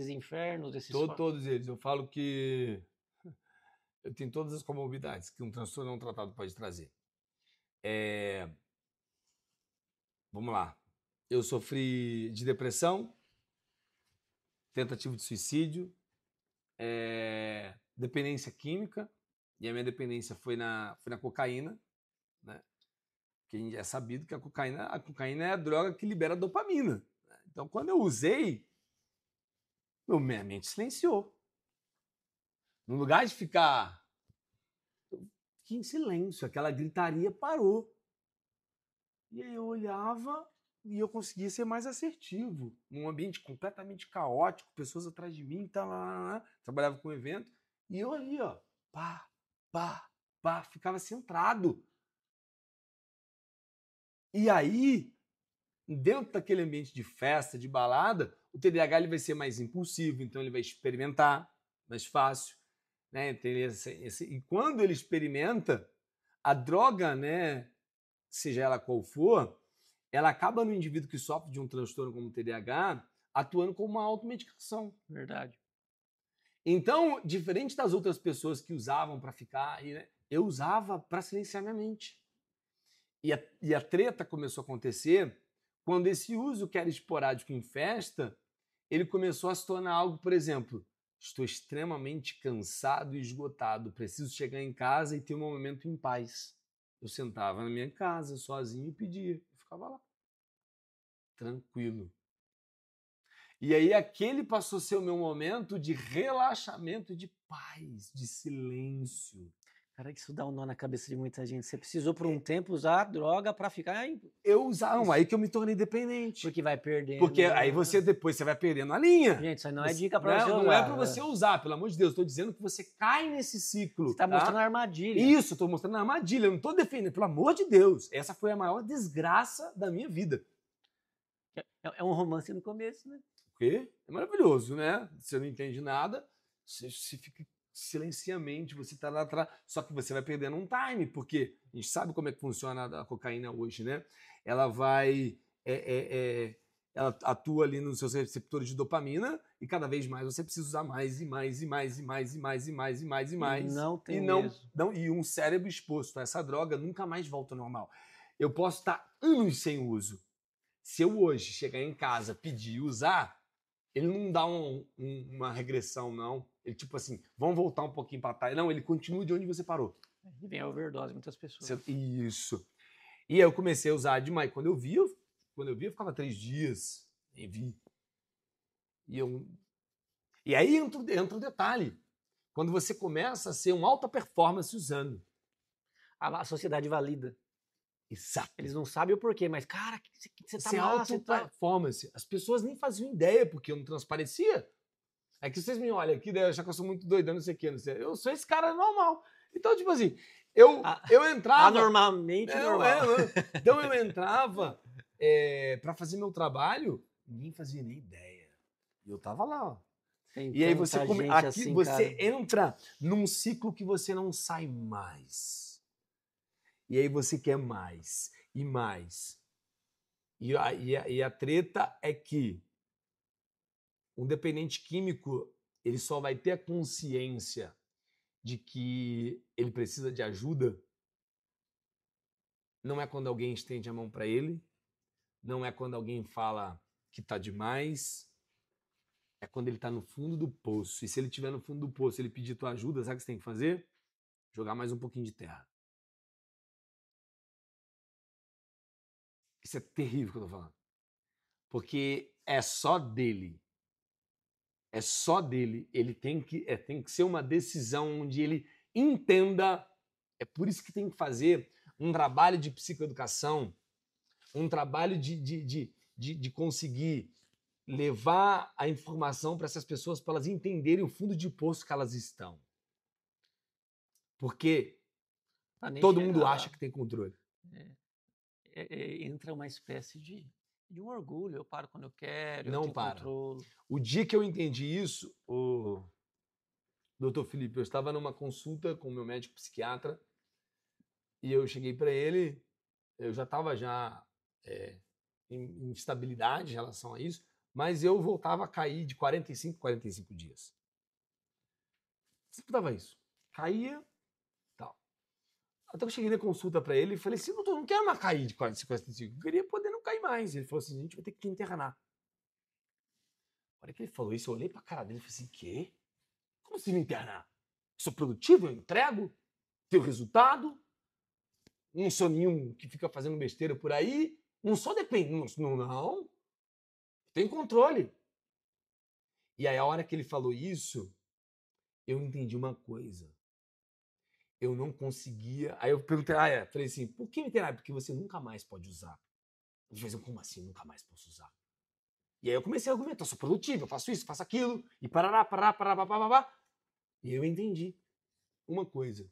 infernos, Todos eles. Eu falo que eu tenho todas as comorbidades que um transtorno não tratado pode trazer. Vamos lá. Eu sofri de depressão, tentativa de suicídio, dependência química, e a minha dependência foi na cocaína, né? Que é sabido que a cocaína é a droga que libera dopamina. Então, quando eu usei, minha mente silenciou. No lugar de ficar em silêncio, aquela gritaria parou. E aí eu olhava e eu conseguia ser mais assertivo. Num ambiente completamente caótico, pessoas atrás de mim, trabalhava com evento, e eu ali, ó, pá, pá, pá, ficava centrado. E aí, dentro daquele ambiente de festa, de balada, o TDAH ele vai ser mais impulsivo, então ele vai experimentar mais fácil, né? E quando ele experimenta, a droga, né, seja ela qual for, ela acaba no indivíduo que sofre de um transtorno como o TDAH atuando como uma automedicação. Verdade. Então, diferente das outras pessoas que usavam para ficar, né, eu usava para silenciar minha mente. E a treta começou a acontecer quando esse uso que era esporádico em festa, ele começou a se tornar algo, por exemplo, estou extremamente cansado e esgotado, preciso chegar em casa e ter um momento em paz. Eu sentava na minha casa, sozinho, e pedia. Eu ficava lá, tranquilo. E aí aquele passou a ser o meu momento de relaxamento, de paz, de silêncio. Cara, isso dá um nó na cabeça de muita gente. Você precisou por um tempo usar a droga para ficar... Eu usava, aí que eu me tornei dependente. Porque vai perdendo. Porque aí depois você vai perdendo a linha. Gente, isso aí não é dica para você usar. Não é para você usar, pelo amor de Deus. Estou dizendo que você cai nesse ciclo. Você está mostrando a armadilha. Isso, estou mostrando a armadilha. Eu não estou defendendo, pelo amor de Deus. Essa foi a maior desgraça da minha vida. É um romance no começo, né? O quê? É maravilhoso, né? Você não entende nada, você fica silenciamente, você está lá atrás, só que você vai perdendo um time, porque a gente sabe como é que funciona a cocaína hoje, né? Ela vai... ela atua ali nos seus receptores de dopamina e cada vez mais você precisa usar mais e mais e mais e mais e mais e mais e mais e mais. Não tem e um cérebro exposto a essa droga nunca mais volta ao normal. Eu posso estar anos sem uso. Se eu hoje chegar em casa, pedir e usar, ele não dá uma regressão, não. Ele tipo assim, vamos voltar um pouquinho para trás. Não, ele continua de onde você parou. E vem a overdose, muitas pessoas. Isso. E aí eu comecei a usar demais. Quando eu vi, eu ficava 3 dias. Nem vi. E aí entra um detalhe. Quando você começa a ser um alta performance usando. A sociedade valida. Exato. Eles não sabem o porquê, mas, cara, você tá mal, alta performance. As pessoas nem faziam ideia, porque eu não transparecia. É que vocês me olham aqui, devem achar que eu sou muito doidão, não sei o quê, não sei. Eu sou esse cara normal. Então, tipo assim, eu entrava... Anormalmente normal. Então eu entrava para fazer meu trabalho, ninguém fazia nem ideia. E eu tava lá, ó. E aí você entra num ciclo que você não sai mais. E aí você quer mais e mais. E a treta é que um dependente químico ele só vai ter a consciência de que ele precisa de ajuda não é quando alguém estende a mão para ele, não é quando alguém fala que tá demais, é quando ele tá no fundo do poço. E se ele estiver no fundo do poço, ele pedir tua ajuda, sabe o que você tem que fazer? Jogar mais um pouquinho de terra. Isso é terrível que eu tô falando. Porque é só dele. É só dele. Ele tem que ser uma decisão onde ele entenda. É por isso que tem que fazer um trabalho de psicoeducação, um trabalho de conseguir levar a informação para essas pessoas, para elas entenderem o fundo de poço que elas estão. Porque todo mundo acha que tem controle. Entra uma espécie de um orgulho. Eu paro quando eu quero, Não eu tenho para. controle. O dia que eu entendi isso, o doutor Felipe, eu estava numa consulta com o meu médico psiquiatra e eu cheguei para ele, eu já estava em instabilidade em relação a isso, mas eu voltava a cair de 45 dias. Sempre dava isso. Caía, tal. Até que eu cheguei na consulta para ele e falei assim, doutor, não quero mais cair de 45, eu queria poder não cair mais. Ele falou assim, a gente vai ter que te internar. Na hora que ele falou isso, eu olhei pra cara dele e falei assim, quê? Como assim me internar? Sou produtivo, eu entrego, tenho resultado, não sou nenhum que fica fazendo besteira por aí, não sou dependente, não. Tenho controle. E aí, a hora que ele falou isso, eu entendi uma coisa. Eu não conseguia. Aí eu perguntei, falei assim, por que me internar? Porque você nunca mais pode usar. Ele falou assim, como assim, nunca mais posso usar? E aí eu comecei a argumentar, eu sou produtivo, eu faço isso, faço aquilo, e parará. E eu entendi uma coisa,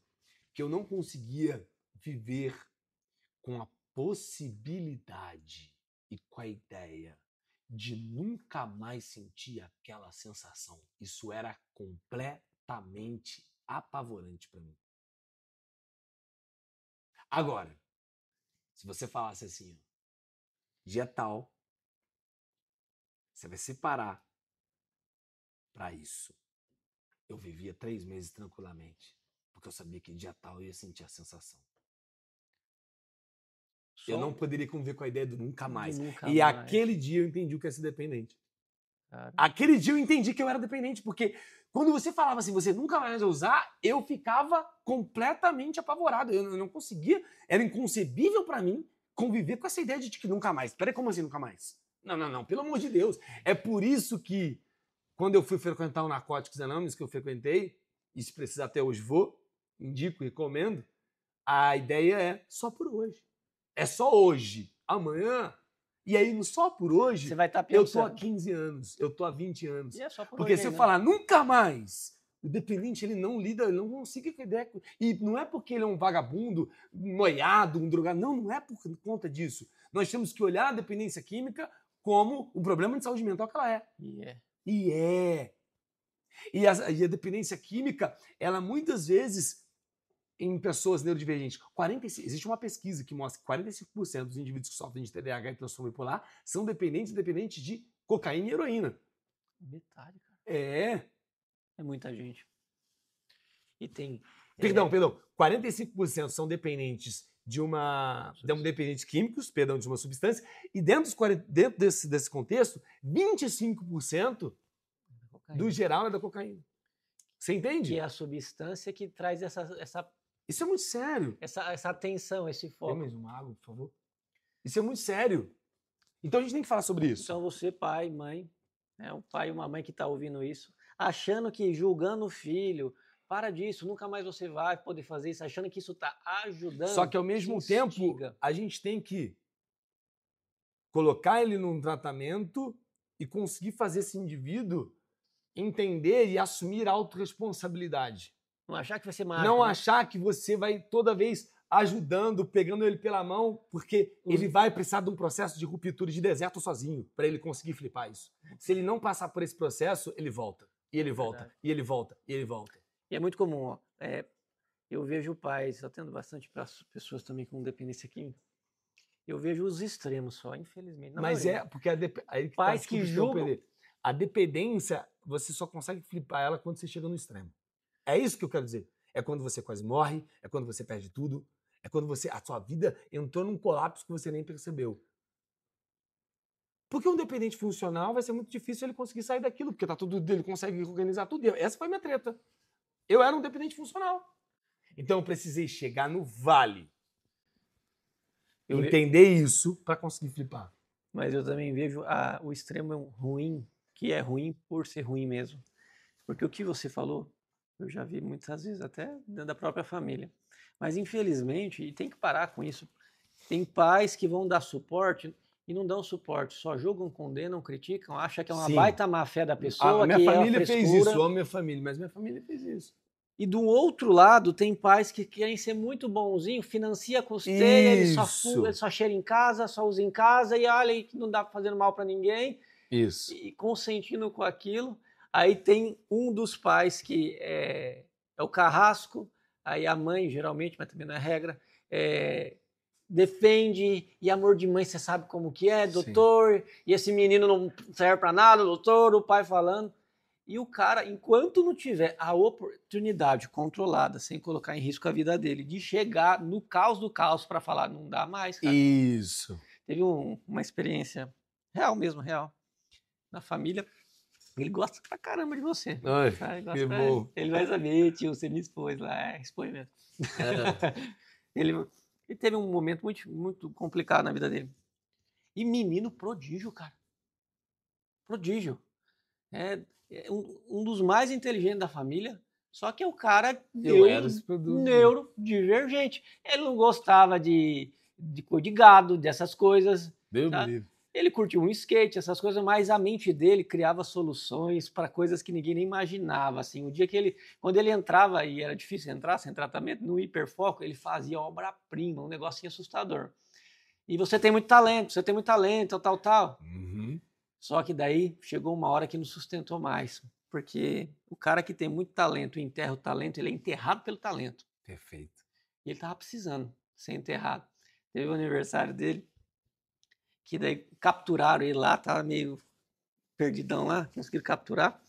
que eu não conseguia viver com a possibilidade e com a ideia de nunca mais sentir aquela sensação. Isso era completamente apavorante para mim. Agora, se você falasse assim, dia tal, você vai separar para isso. Eu vivia 3 meses tranquilamente, porque eu sabia que dia tal eu ia sentir a sensação. Eu não poderia conviver com a ideia do nunca mais. Aquele dia eu entendi o que é ser dependente. Cara. Aquele dia eu entendi que eu era dependente, porque quando você falava assim, você nunca mais vai usar, eu ficava completamente apavorado. Eu não conseguia, era inconcebível para mim conviver com essa ideia de que nunca mais. Peraí, como assim nunca mais? Não, pelo amor de Deus. É por isso que, quando eu fui frequentar o Narcóticos Anônimos, que eu frequentei, e se precisar até hoje vou, indico e recomendo, a ideia é só por hoje. É só hoje. Amanhã, e aí no só por hoje, você vai estar pensando. Eu tô há 15 anos, eu tô há 20 anos. E é só por porque hoje, se eu falar nunca mais, o dependente ele não lida, ele não consegue com a ideia. E não é porque ele é um vagabundo, um noiado, um drogado. Não é por conta disso. Nós temos que olhar a dependência química como o problema de saúde mental que ela é. E a dependência química, ela muitas vezes, em pessoas neurodivergentes, existe uma pesquisa que mostra que 45% dos indivíduos que sofrem de TDAH e transtorno bipolar são dependentes de cocaína e heroína. Metade, cara. É muita gente. E tem... Perdão. 45% são dependentes dependentes químicos, de uma substância, e dentro desse contexto, 25% do geral é da cocaína. Você entende? Que é a substância que traz essa Isso é muito sério. Essa atenção, esse foco. Tem mais uma água, por favor? Isso é muito sério. Então a gente tem que falar sobre isso. Então você, pai, mãe, um pai e uma mãe que está ouvindo isso, achando que julgando o filho, para disso, nunca mais você vai poder fazer isso, achando que isso está ajudando. Só que ao mesmo tempo, a gente tem que colocar ele num tratamento e conseguir fazer esse indivíduo entender e assumir a autorresponsabilidade. Não achar que vai ser mágico. Não achar que você vai toda vez ajudando, pegando ele pela mão, porque ele vai precisar de um processo de ruptura de deserto sozinho para ele conseguir flipar isso. Se ele não passar por esse processo, ele volta. E ele volta, e ele volta, e ele volta. E é muito comum, eu vejo pais, eu atendo bastante para pessoas também com dependência química, eu vejo os extremos só, infelizmente. Mas porque pais que julgam... A dependência, você só consegue flipar ela quando você chega no extremo. É isso que eu quero dizer. é quando você quase morre, é quando você perde tudo, é quando a sua vida entrou num colapso que você nem percebeu. Porque um dependente funcional vai ser muito difícil ele conseguir sair daquilo, porque tá tudo dele, consegue organizar tudo. Essa foi a minha treta. Eu era um dependente funcional. Então eu precisei chegar no vale. Entender isso para conseguir flipar. Mas eu também vejo o extremo ruim, que é ruim por ser ruim mesmo. Porque o que você falou, eu já vi muitas vezes até dentro da própria família. Mas infelizmente, e tem que parar com isso, tem pais que vão dar suporte e não dão suporte, só julgam, condenam, criticam, acham que é uma baita má fé da pessoa, minha que família é a fez isso, eu amo minha família, mas minha família fez isso. E do outro lado, tem pais que querem ser muito bonzinho, financia, custeia, ele só cheira em casa, só usa em casa, e olha aí que não dá fazendo mal para ninguém. Isso. E consentindo com aquilo. Aí tem um dos pais que é o carrasco, aí a mãe, geralmente, mas também não é regra, defende, e amor de mãe, você sabe como que é, doutor, sim, e esse menino não serve para nada, doutor, o pai falando. E o cara, enquanto não tiver a oportunidade controlada, sem colocar em risco a vida dele, de chegar no caos do caos para falar, não dá mais, cara. Isso. Teve uma experiência real mesmo, real. Na família, ele gosta pra caramba de você. Ai, que bom. Ele vai saber, tio, você me expôs lá, expõe mesmo. Ele teve um momento muito, muito complicado na vida dele. E menino prodígio, cara. Prodígio. É um dos mais inteligentes da família, só que o cara neurodivergente. Ele não gostava de cor de gado, dessas coisas. Ele curtiu um skate, essas coisas, mas a mente dele criava soluções para coisas que ninguém nem imaginava. Assim, o dia que quando ele entrava, e era difícil entrar sem tratamento, no hiperfoco, ele fazia obra-prima, um negocinho assustador. E você tem muito talento, tal. Uhum. Só que daí chegou uma hora que não sustentou mais, porque o cara que tem muito talento e enterra o talento, ele é enterrado pelo talento. Perfeito. E ele estava precisando ser enterrado. Teve o aniversário dele, que daí capturaram ele lá, estava meio perdidão lá, conseguiram capturar.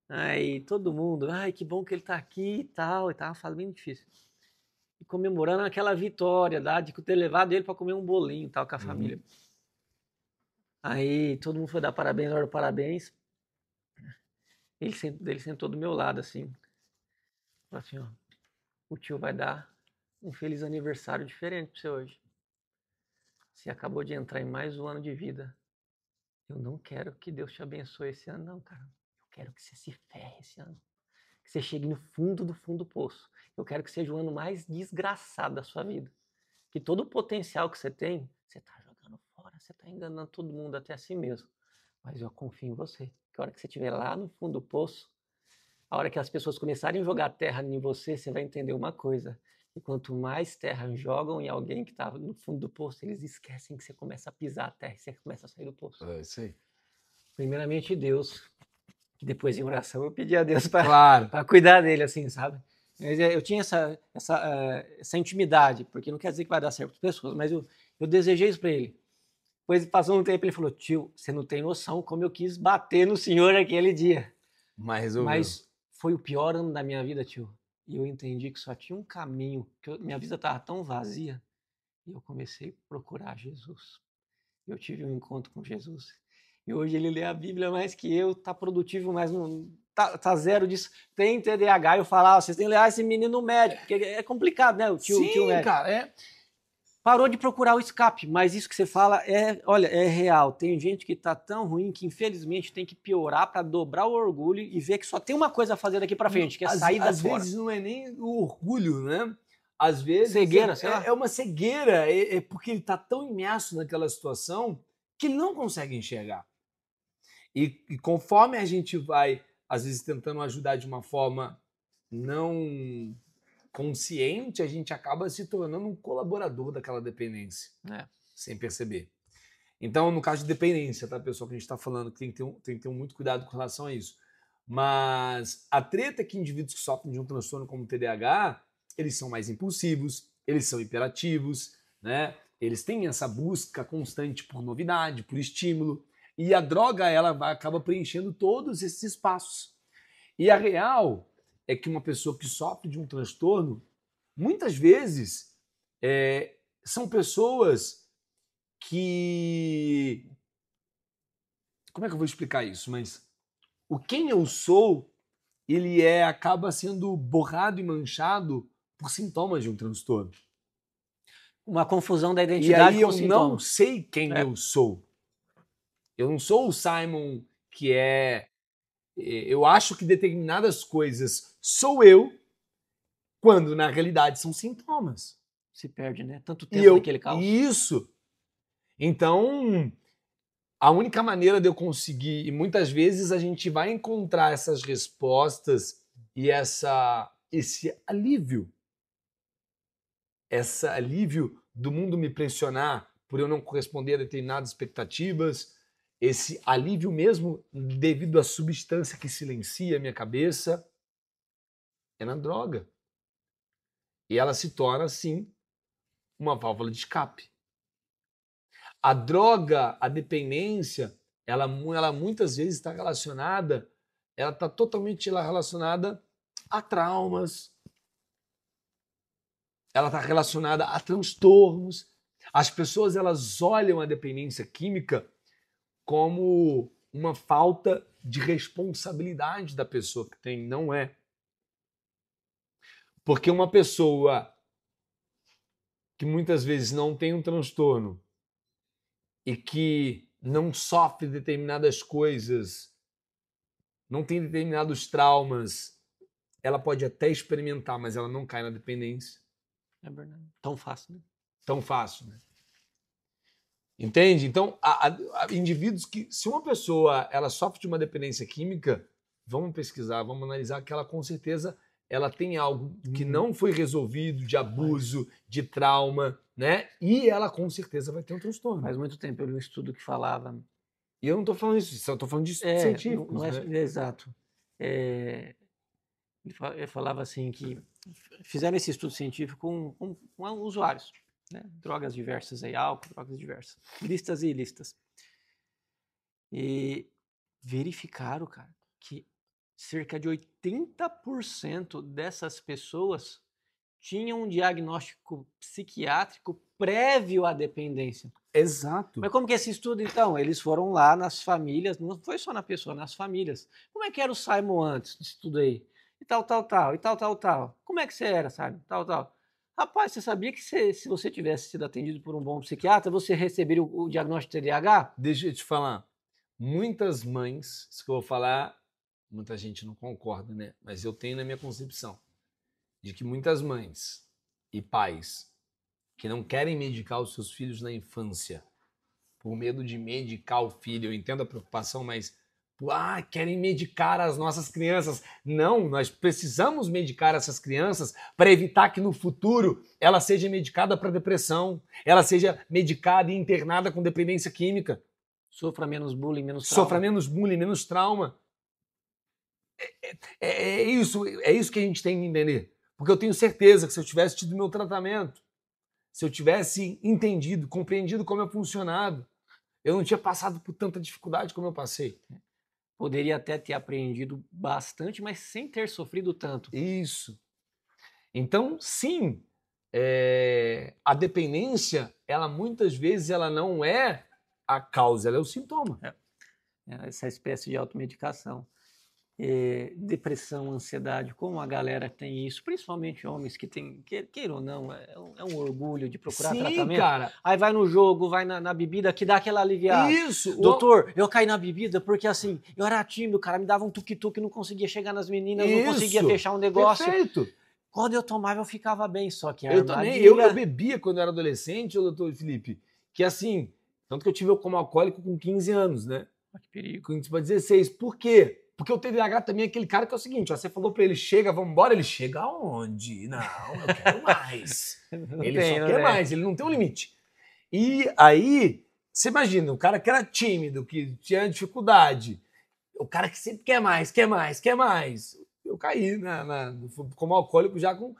Aí todo mundo, ai, que bom que ele está aqui e tal, e tava fazendo bem difícil. E comemorando aquela vitória, de ter levado ele para comer um bolinho tal, com a família. Aí todo mundo foi dar parabéns, hora do parabéns. Ele sentou do meu lado, assim. Falou assim, ó, o tio vai dar um feliz aniversário diferente para você hoje. Você acabou de entrar em mais um ano de vida. Eu não quero que Deus te abençoe esse ano, não, cara. Eu quero que você se ferre esse ano. Que você chegue no fundo do poço. Eu quero que seja o ano mais desgraçado da sua vida. Que todo o potencial que você tem, você tá jogando fora, você tá enganando todo mundo, até a si mesmo. Mas eu confio em você. Que a hora que você estiver lá no fundo do poço, a hora que as pessoas começarem a jogar terra em você, você vai entender uma coisa. E quanto mais terra jogam em alguém que está no fundo do poço, eles esquecem que você começa a pisar a terra e você começa a sair do poço. É isso aí. Primeiramente Deus, que depois em oração eu pedi a Deus para cuidar dele, assim, sabe? Eu tinha essa intimidade, porque não quer dizer que vai dar certo para as pessoas, mas eu desejei isso para ele. Depois passou um tempo, ele falou, tio, você não tem noção como eu quis bater no senhor aquele dia. Mas foi o pior ano da minha vida, tio. E eu entendi que só tinha um caminho, que minha vida estava tão vazia, e eu comecei a procurar Jesus. Eu tive um encontro com Jesus. E hoje ele lê a Bíblia mais que eu, tá produtivo, mas não tá zero disso. Tem TDAH, eu falava, vocês têm que levar esse menino no médico, porque é complicado, né? O tio médico. Cara, Parou de procurar o escape, mas isso que você fala é real. Tem gente que tá tão ruim que infelizmente tem que piorar para dobrar o orgulho e ver que só tem uma coisa a fazer daqui para frente, que é sair da fora. Às vezes não é nem o orgulho, né? Às vezes cegueira, sei lá. É uma cegueira, é porque ele tá tão imerso naquela situação que ele não consegue enxergar. E conforme a gente vai, às vezes, tentando ajudar de uma forma não consciente, a gente acaba se tornando um colaborador daquela dependência, sem perceber. Então, no caso de dependência, tá, pessoal, que a gente está falando, tem que ter muito cuidado com relação a isso. Mas a treta é que indivíduos que sofrem de um transtorno como o TDAH, eles são mais impulsivos, eles são hiperativos, né? Eles têm essa busca constante por novidade, por estímulo, e a droga ela acaba preenchendo todos esses espaços. E a real é que uma pessoa que sofre de um transtorno, muitas vezes, são pessoas que... Como é que eu vou explicar isso? Mas o quem eu sou, ele acaba sendo borrado e manchado por sintomas de um transtorno. Uma confusão da E identidade aí com eu sintomas. não sei quem eu sou. Eu não sou o Simon que eu acho que determinadas coisas sou eu, quando na realidade são sintomas. Se perde, né? Tanto tempo naquele caos. Isso. Então, a única maneira de eu conseguir, e muitas vezes a gente vai encontrar essas respostas e esse alívio do mundo me pressionar por eu não corresponder a determinadas expectativas, esse alívio mesmo devido à substância que silencia a minha cabeça, é na droga. E ela se torna, assim, uma válvula de escape. A droga, a dependência, ela muitas vezes está relacionada, ela está totalmente relacionada a traumas, ela está relacionada a transtornos. As pessoas, elas olham a dependência química como uma falta de responsabilidade da pessoa que tem. Não é. Porque uma pessoa que muitas vezes não tem um transtorno e que não sofre determinadas coisas, não tem determinados traumas, ela pode até experimentar, mas ela não cai na dependência. É verdade. Tão fácil, né? Tão fácil, né? Entende? Então, há indivíduos que, se uma pessoa ela sofre de uma dependência química, vamos pesquisar, vamos analisar que ela com certeza ela tem algo que não foi resolvido, de abuso, de trauma, né? E ela com certeza vai ter um transtorno. Faz muito tempo eu li um estudo que falava... E eu não estou falando isso, só estou falando de científicos. Não é, né? Exato. Ele falava assim que fizeram esse estudo científico com usuários, né? Drogas diversas, aí, álcool, drogas diversas, listas e listas. E verificaram, cara, que cerca de 80% dessas pessoas tinham um diagnóstico psiquiátrico prévio à dependência. Exato. Mas como que é esse estudo, então? Eles foram lá nas famílias, não foi só na pessoa, nas famílias. Como é que era o Simon antes disso tudo aí? E tal, tal, tal, e tal, tal, tal. Como é que você era, Simon? Tal, tal. Rapaz, você sabia que se você tivesse sido atendido por um bom psiquiatra, você receberia o diagnóstico de TDAH? Deixa eu te falar. Muitas mães, isso que eu vou falar, muita gente não concorda, né? Mas eu tenho na minha concepção de que muitas mães e pais que não querem medicar os seus filhos na infância por medo de medicar o filho, eu entendo a preocupação, mas querem medicar as nossas crianças. Não, nós precisamos medicar essas crianças para evitar que no futuro ela seja medicada para depressão, ela seja medicada e internada com dependência química. Sofra menos bullying, menos trauma. Sofra menos bullying, menos trauma. É isso que a gente tem que entender. Porque eu tenho certeza que se eu tivesse tido meu tratamento, se eu tivesse entendido, compreendido como é funcionado, eu não tinha passado por tanta dificuldade como eu passei. Poderia até ter aprendido bastante, mas sem ter sofrido tanto. Isso. Então, sim, a dependência, ela muitas vezes ela não é a causa, ela é o sintoma. Essa espécie de automedicação. Depressão, ansiedade, como a galera tem isso, principalmente homens que tem, queira ou não, é um orgulho de procurar tratamento. Cara. Aí vai no jogo, vai na bebida, que dá aquela aliviada. Isso! Doutor, eu caí na bebida porque assim, eu era tímido, cara, me dava um tuk-tuk, não conseguia chegar nas meninas, não conseguia fechar um negócio. Perfeito! Quando eu tomava, eu ficava bem, só que eu também, eu bebia quando eu era adolescente, doutor Felipe, que assim, tanto que eu tive como alcoólico com 15 anos, né? Que perigo. Com 16. Por quê? Porque o TDAH também é aquele cara que é o seguinte, ó, você falou pra ele, chega, vamos embora, ele chega aonde? Não, eu quero mais. Ele só quer mais, ele não tem um limite. E aí, você imagina, o cara que era tímido, que tinha dificuldade, o cara que sempre quer mais, quer mais, quer mais. Eu caí como alcoólico já com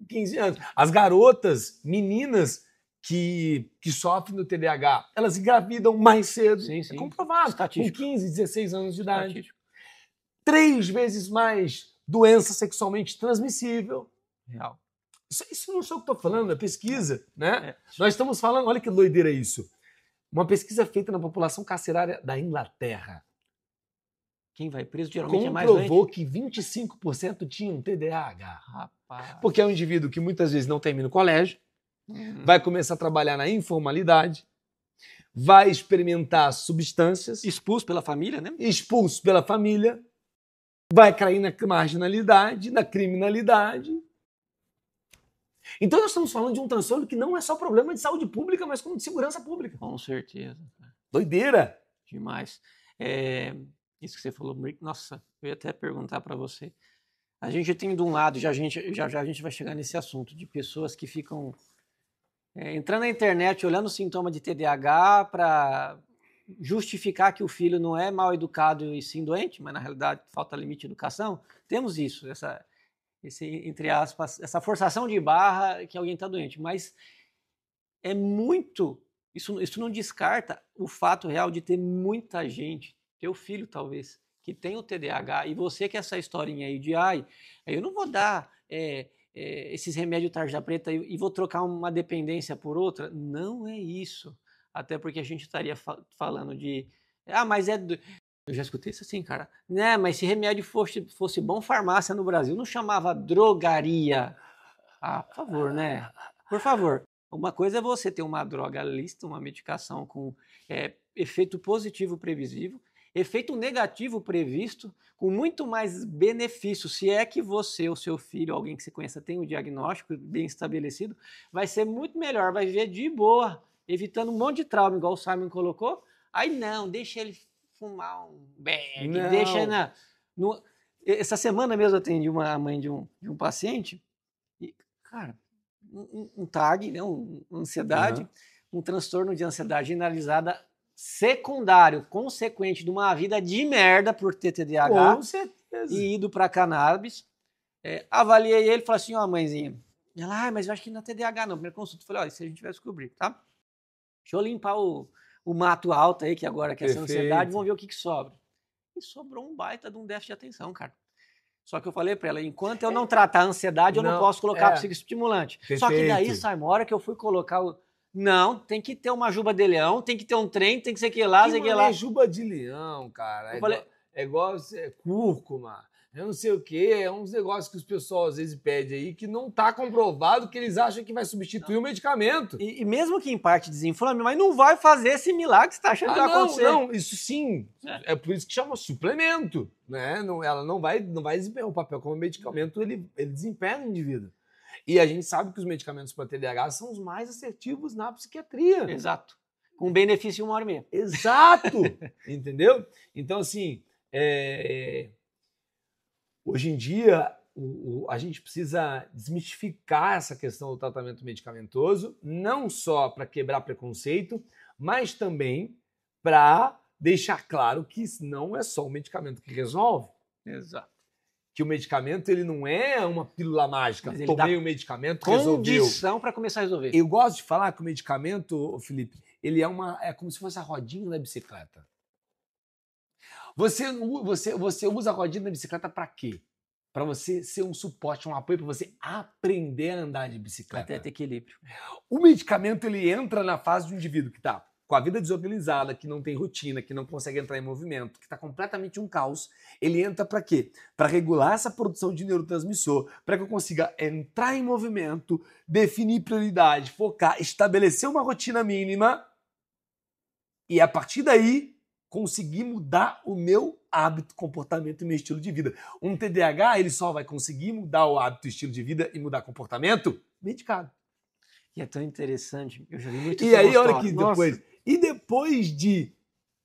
15 anos. As garotas, meninas que sofrem do TDAH, elas engravidam mais cedo. Sim, sim. É comprovado. Com 15, 16 anos de idade. 3 vezes mais doença sexualmente transmissível. Real. Isso não sou eu que estou falando, é pesquisa, né? Nós estamos falando, olha que doideira isso. Uma pesquisa feita na população carcerária da Inglaterra. Quem vai preso geralmente é mais doente. Comprovou que 25% tinham TDAH. Rapaz. Porque é um indivíduo que muitas vezes não termina o colégio, vai começar a trabalhar na informalidade, vai experimentar substâncias. Expulso pela família, né? Expulso pela família, vai cair na marginalidade, na criminalidade. Então nós estamos falando de um transtorno que não é só problema de saúde pública, mas como de segurança pública. Com certeza. Doideira. Demais. Isso que você falou, nossa, eu ia até perguntar para você. A gente tem de um lado, já a gente vai chegar nesse assunto, de pessoas que ficam entrando na internet, olhando sintoma de TDAH para justificar que o filho não é mal educado e sim doente, mas na realidade falta limite de educação. Temos isso, entre aspas, essa forçação de barra que alguém está doente, mas é muito, isso não descarta o fato real de ter muita gente, teu filho talvez, que tem o TDAH, e você que é essa historinha aí de, eu não vou dar esses remédios tarja preta e vou trocar uma dependência por outra. Não é isso. Até porque a gente estaria falando de, mas eu já escutei isso assim, cara. Né, mas se remédio fosse bom, farmácia no Brasil não chamava drogaria. Por favor, né? Por favor. Uma coisa é você ter uma droga lista, uma medicação com efeito positivo previsível, efeito negativo previsto, com muito mais benefício. Se é que você, ou seu filho, alguém que você conheça, tem um diagnóstico bem estabelecido, vai ser muito melhor, vai viver de boa, evitando um monte de trauma, igual o Simon colocou. Aí não, deixa ele fumar um bag, deixa... Essa semana mesmo eu atendi uma mãe de um paciente, e, cara, um TAG, né, uma ansiedade, um transtorno de ansiedade generalizada secundário, consequente de uma vida de merda por ter TDAH. Com certeza. E ido para cannabis. Avaliei ele e falei assim, mãezinha, ela, mas eu acho que não é TDAH não. Primeira consulta, falei, se a gente vai descobrir, tá? Deixa eu limpar o mato alto aí, que agora quer essa ansiedade, vamos ver o que sobra. E sobrou um baita de um déficit de atenção, cara. Só que eu falei para ela, enquanto eu não tratar a ansiedade, eu não posso colocar psicoestimulante. Só que daí, sai uma hora que eu fui colocar Não, tem que ter uma juba de leão, tem que ter um trem, tem que ser que lá, sei que lá. É juba de leão, cara. É igual cúrcuma. Eu não sei o quê. É uns negócios que os pessoal às vezes pedem aí que não está comprovado, que eles acham que vai substituir o medicamento. E mesmo que em parte desinflame, mas não vai fazer esse milagre que você está achando que vai acontecer. Não, isso sim. É por isso que chama suplemento. Né? Ela não vai desempenhar o papel como medicamento, ele desempenha no indivíduo. E a gente sabe que os medicamentos para TDAH são os mais assertivos na psiquiatria. Exato. Com benefício em 1h30. Exato! Entendeu? Então, assim, hoje em dia, a gente precisa desmistificar essa questão do tratamento medicamentoso, não só para quebrar preconceito, mas também para deixar claro que não é só o medicamento que resolve. Exato. Que o medicamento ele não é uma pílula mágica. Tomei o medicamento, resolveu. Condição para começar a resolver. Eu gosto de falar que o medicamento, Felipe, ele é como se fosse a rodinha da bicicleta. Você usa a rodinha da bicicleta para quê? Para você ser um suporte, um apoio, para você aprender a andar de bicicleta. Até ter equilíbrio. O medicamento ele entra na fase de um indivíduo que está com a vida desorganizada, que não tem rotina, que não consegue entrar em movimento, que está completamente um caos. Ele entra para quê? Para regular essa produção de neurotransmissor, para que eu consiga entrar em movimento, definir prioridade, focar, estabelecer uma rotina mínima e, a partir daí, conseguir mudar o meu hábito, comportamento e meu estilo de vida. Um TDAH, ele só vai conseguir mudar o hábito, estilo de vida e mudar comportamento medicado. E é tão interessante, eu já vi muito. E aí, olha que depois... E depois de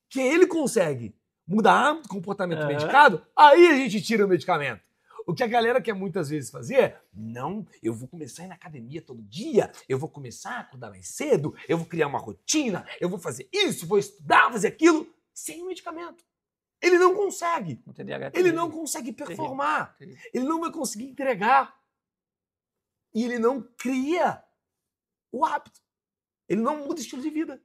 que ele consegue mudar hábito, comportamento medicado, aí a gente tira o medicamento. O que a galera quer muitas vezes fazer é, não, eu vou começar a ir na academia todo dia, eu vou começar a acordar mais cedo, eu vou criar uma rotina, eu vou fazer isso, vou estudar, vou fazer aquilo, sem o medicamento. Ele não consegue. Ele não consegue performar. Ele não vai conseguir entregar. E ele não cria o hábito. Ele não muda o estilo de vida.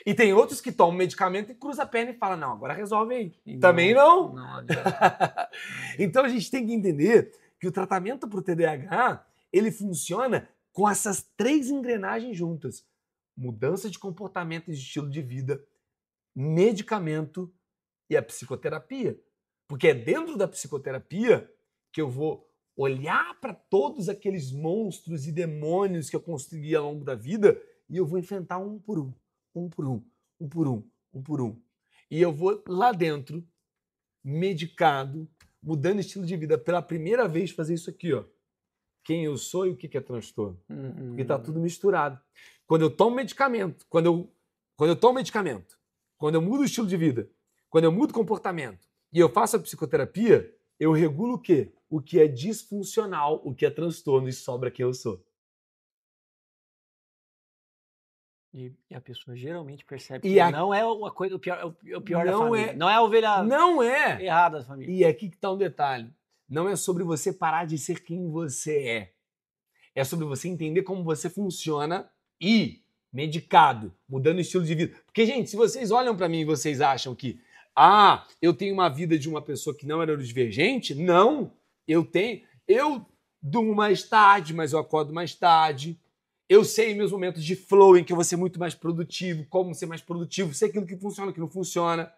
E tem outros que tomam medicamento e cruza a perna e fala, não, agora resolve aí. E Também não. Não adianta. Então a gente tem que entender que o tratamento para o TDAH, ele funciona com essas 3 engrenagens juntas. Mudança de comportamento e de estilo de vida, medicamento e a psicoterapia. Porque é dentro da psicoterapia que eu vou olhar para todos aqueles monstros e demônios que eu construí ao longo da vida e eu vou enfrentar um por um, um por um, um por um, um por um. E eu vou lá dentro, medicado, mudando estilo de vida pela primeira vez, fazer isso aqui, ó. Quem eu sou e o que é transtorno. Porque tá tudo misturado. Quando eu tomo medicamento, quando eu tomo medicamento, quando eu mudo o estilo de vida, quando eu mudo o comportamento e eu faço a psicoterapia, eu regulo o quê? O que é disfuncional, o que é transtorno e sobra quem eu sou. E a pessoa geralmente percebe E que não é a coisa, o pior da família. Não é a ovelha Não é errada da família. E aqui que está um detalhe. Não é sobre você parar de ser quem você é. É sobre você entender como você funciona e, medicado, mudando o estilo de vida. Porque, gente, se vocês olham para mim e vocês acham que eu tenho uma vida de uma pessoa que não é neurodivergente, não. Eu durmo mais tarde, mas eu acordo mais tarde. Eu sei meus momentos de flow em que eu vou ser muito mais produtivo, como ser mais produtivo, sei aquilo que funciona, o que não funciona.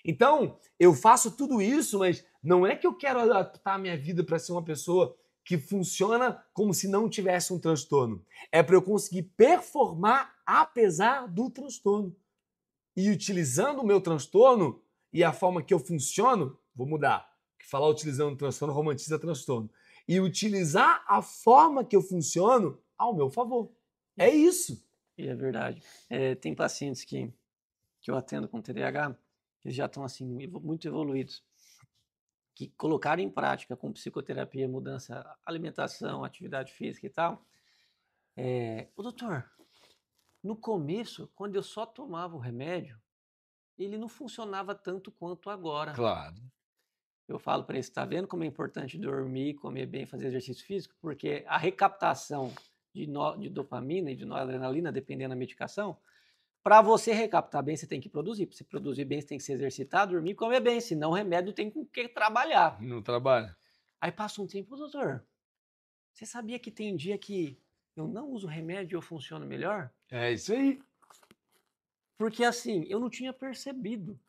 Então, eu faço tudo isso, mas não é que eu quero adaptar a minha vida para ser uma pessoa que funciona como se não tivesse um transtorno. É para eu conseguir performar apesar do transtorno. E utilizando o meu transtorno e a forma que eu funciono, vou mudar. Porque falar utilizando o transtorno romantiza transtorno. E utilizar a forma que eu funciono ao meu favor. É isso. E é verdade. Tem pacientes que eu atendo com TDAH, que já estão assim, muito evoluídos, que colocaram em prática com psicoterapia, mudança, alimentação, atividade física e tal. O doutor, no começo, quando eu só tomava o remédio, ele não funcionava tanto quanto agora. Claro. Eu falo para ele, está vendo como é importante dormir, comer bem, fazer exercício físico? Porque a recaptação de dopamina e de noradrenalina, dependendo da medicação, para você recaptar bem, você tem que produzir. Para você produzir bem, você tem que se exercitar, dormir e comer bem. Senão o remédio tem com que trabalhar. Não trabalha. Aí passa um tempo, doutor, você sabia que tem dia que eu não uso remédio e eu funciono melhor? É isso aí. Porque assim, eu não tinha percebido.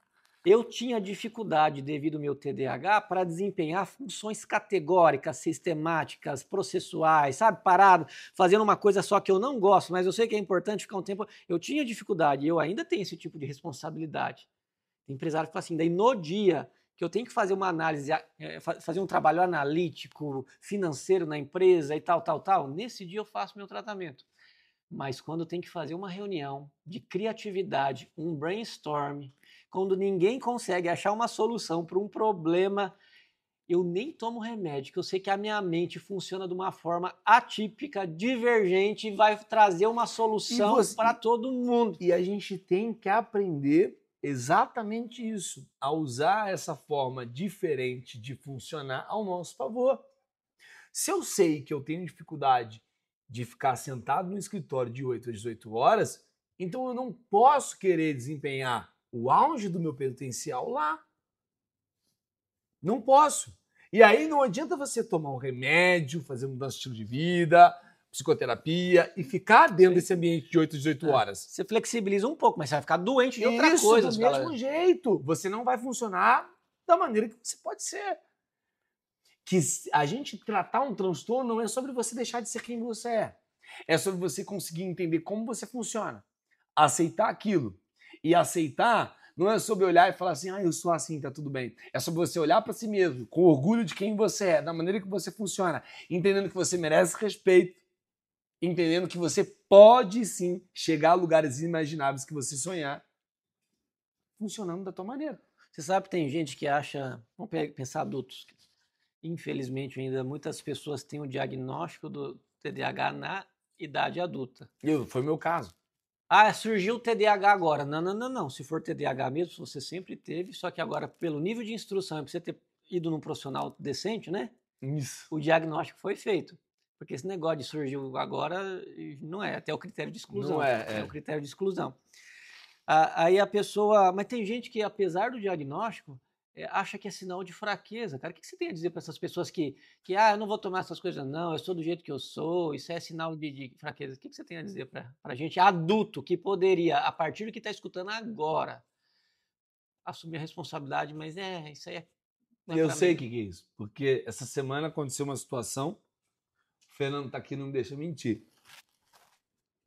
Eu tinha dificuldade, devido ao meu TDAH, para desempenhar funções categóricas, sistemáticas, processuais, sabe? Parado, fazendo uma coisa só que eu não gosto, mas eu sei que é importante ficar um tempo. Eu tinha dificuldade e eu ainda tenho esse tipo de responsabilidade. Tem empresário que fala assim, daí no dia que eu tenho que fazer uma análise, fazer um trabalho analítico, financeiro na empresa e tal, nesse dia eu faço meu tratamento. Mas quando tem que fazer uma reunião de criatividade, um brainstorm, quando ninguém consegue achar uma solução para um problema, eu nem tomo remédio, que eu sei que a minha mente funciona de uma forma atípica, divergente e vai trazer uma solução para todo mundo. E a gente tem que aprender exatamente isso, a usar essa forma diferente de funcionar ao nosso favor. Se eu sei que eu tenho dificuldade de ficar sentado no escritório de 8 a 18 horas, então eu não posso querer desempenhar o auge do meu potencial lá. Não posso. E aí não adianta você tomar um remédio, fazer mudança de estilo de vida, psicoterapia e ficar dentro desse ambiente de 8 a 18 horas. Você flexibiliza um pouco, mas você vai ficar doente de outra coisa. Do mesmo jeito. Você não vai funcionar da maneira que você pode ser. Que a gente tratar um transtorno não é sobre você deixar de ser quem você é. É sobre você conseguir entender como você funciona. Aceitar aquilo. E aceitar não é sobre olhar e falar assim, eu sou assim, tá tudo bem. É sobre você olhar para si mesmo, com orgulho de quem você é, da maneira que você funciona, entendendo que você merece respeito, entendendo que você pode sim chegar a lugares inimagináveis que você sonhar, funcionando da tua maneira. Você sabe que tem gente que acha, vamos pensar adultos, infelizmente ainda muitas pessoas têm o diagnóstico do TDAH na idade adulta. Foi o meu caso. Surgiu o TDAH agora. Não. Se for TDAH mesmo, você sempre teve, só que agora, pelo nível de instrução, e por você ter ido num profissional decente, né? Isso. O diagnóstico foi feito. Porque esse negócio de surgiu agora não é, até o critério de exclusão. Não é. É o critério de exclusão. Aí a pessoa... Mas tem gente que, apesar do diagnóstico, acha que é sinal de fraqueza. Cara, o que você tem a dizer para essas pessoas que eu não vou tomar essas coisas, não, eu sou do jeito que eu sou, isso é sinal de fraqueza. O que você tem a dizer para a gente adulto que poderia, a partir do que está escutando agora, assumir a responsabilidade, mas isso aí não é Eu pra sei o mim. que é isso, porque essa semana aconteceu uma situação, o Fernando tá aqui, não me deixa mentir.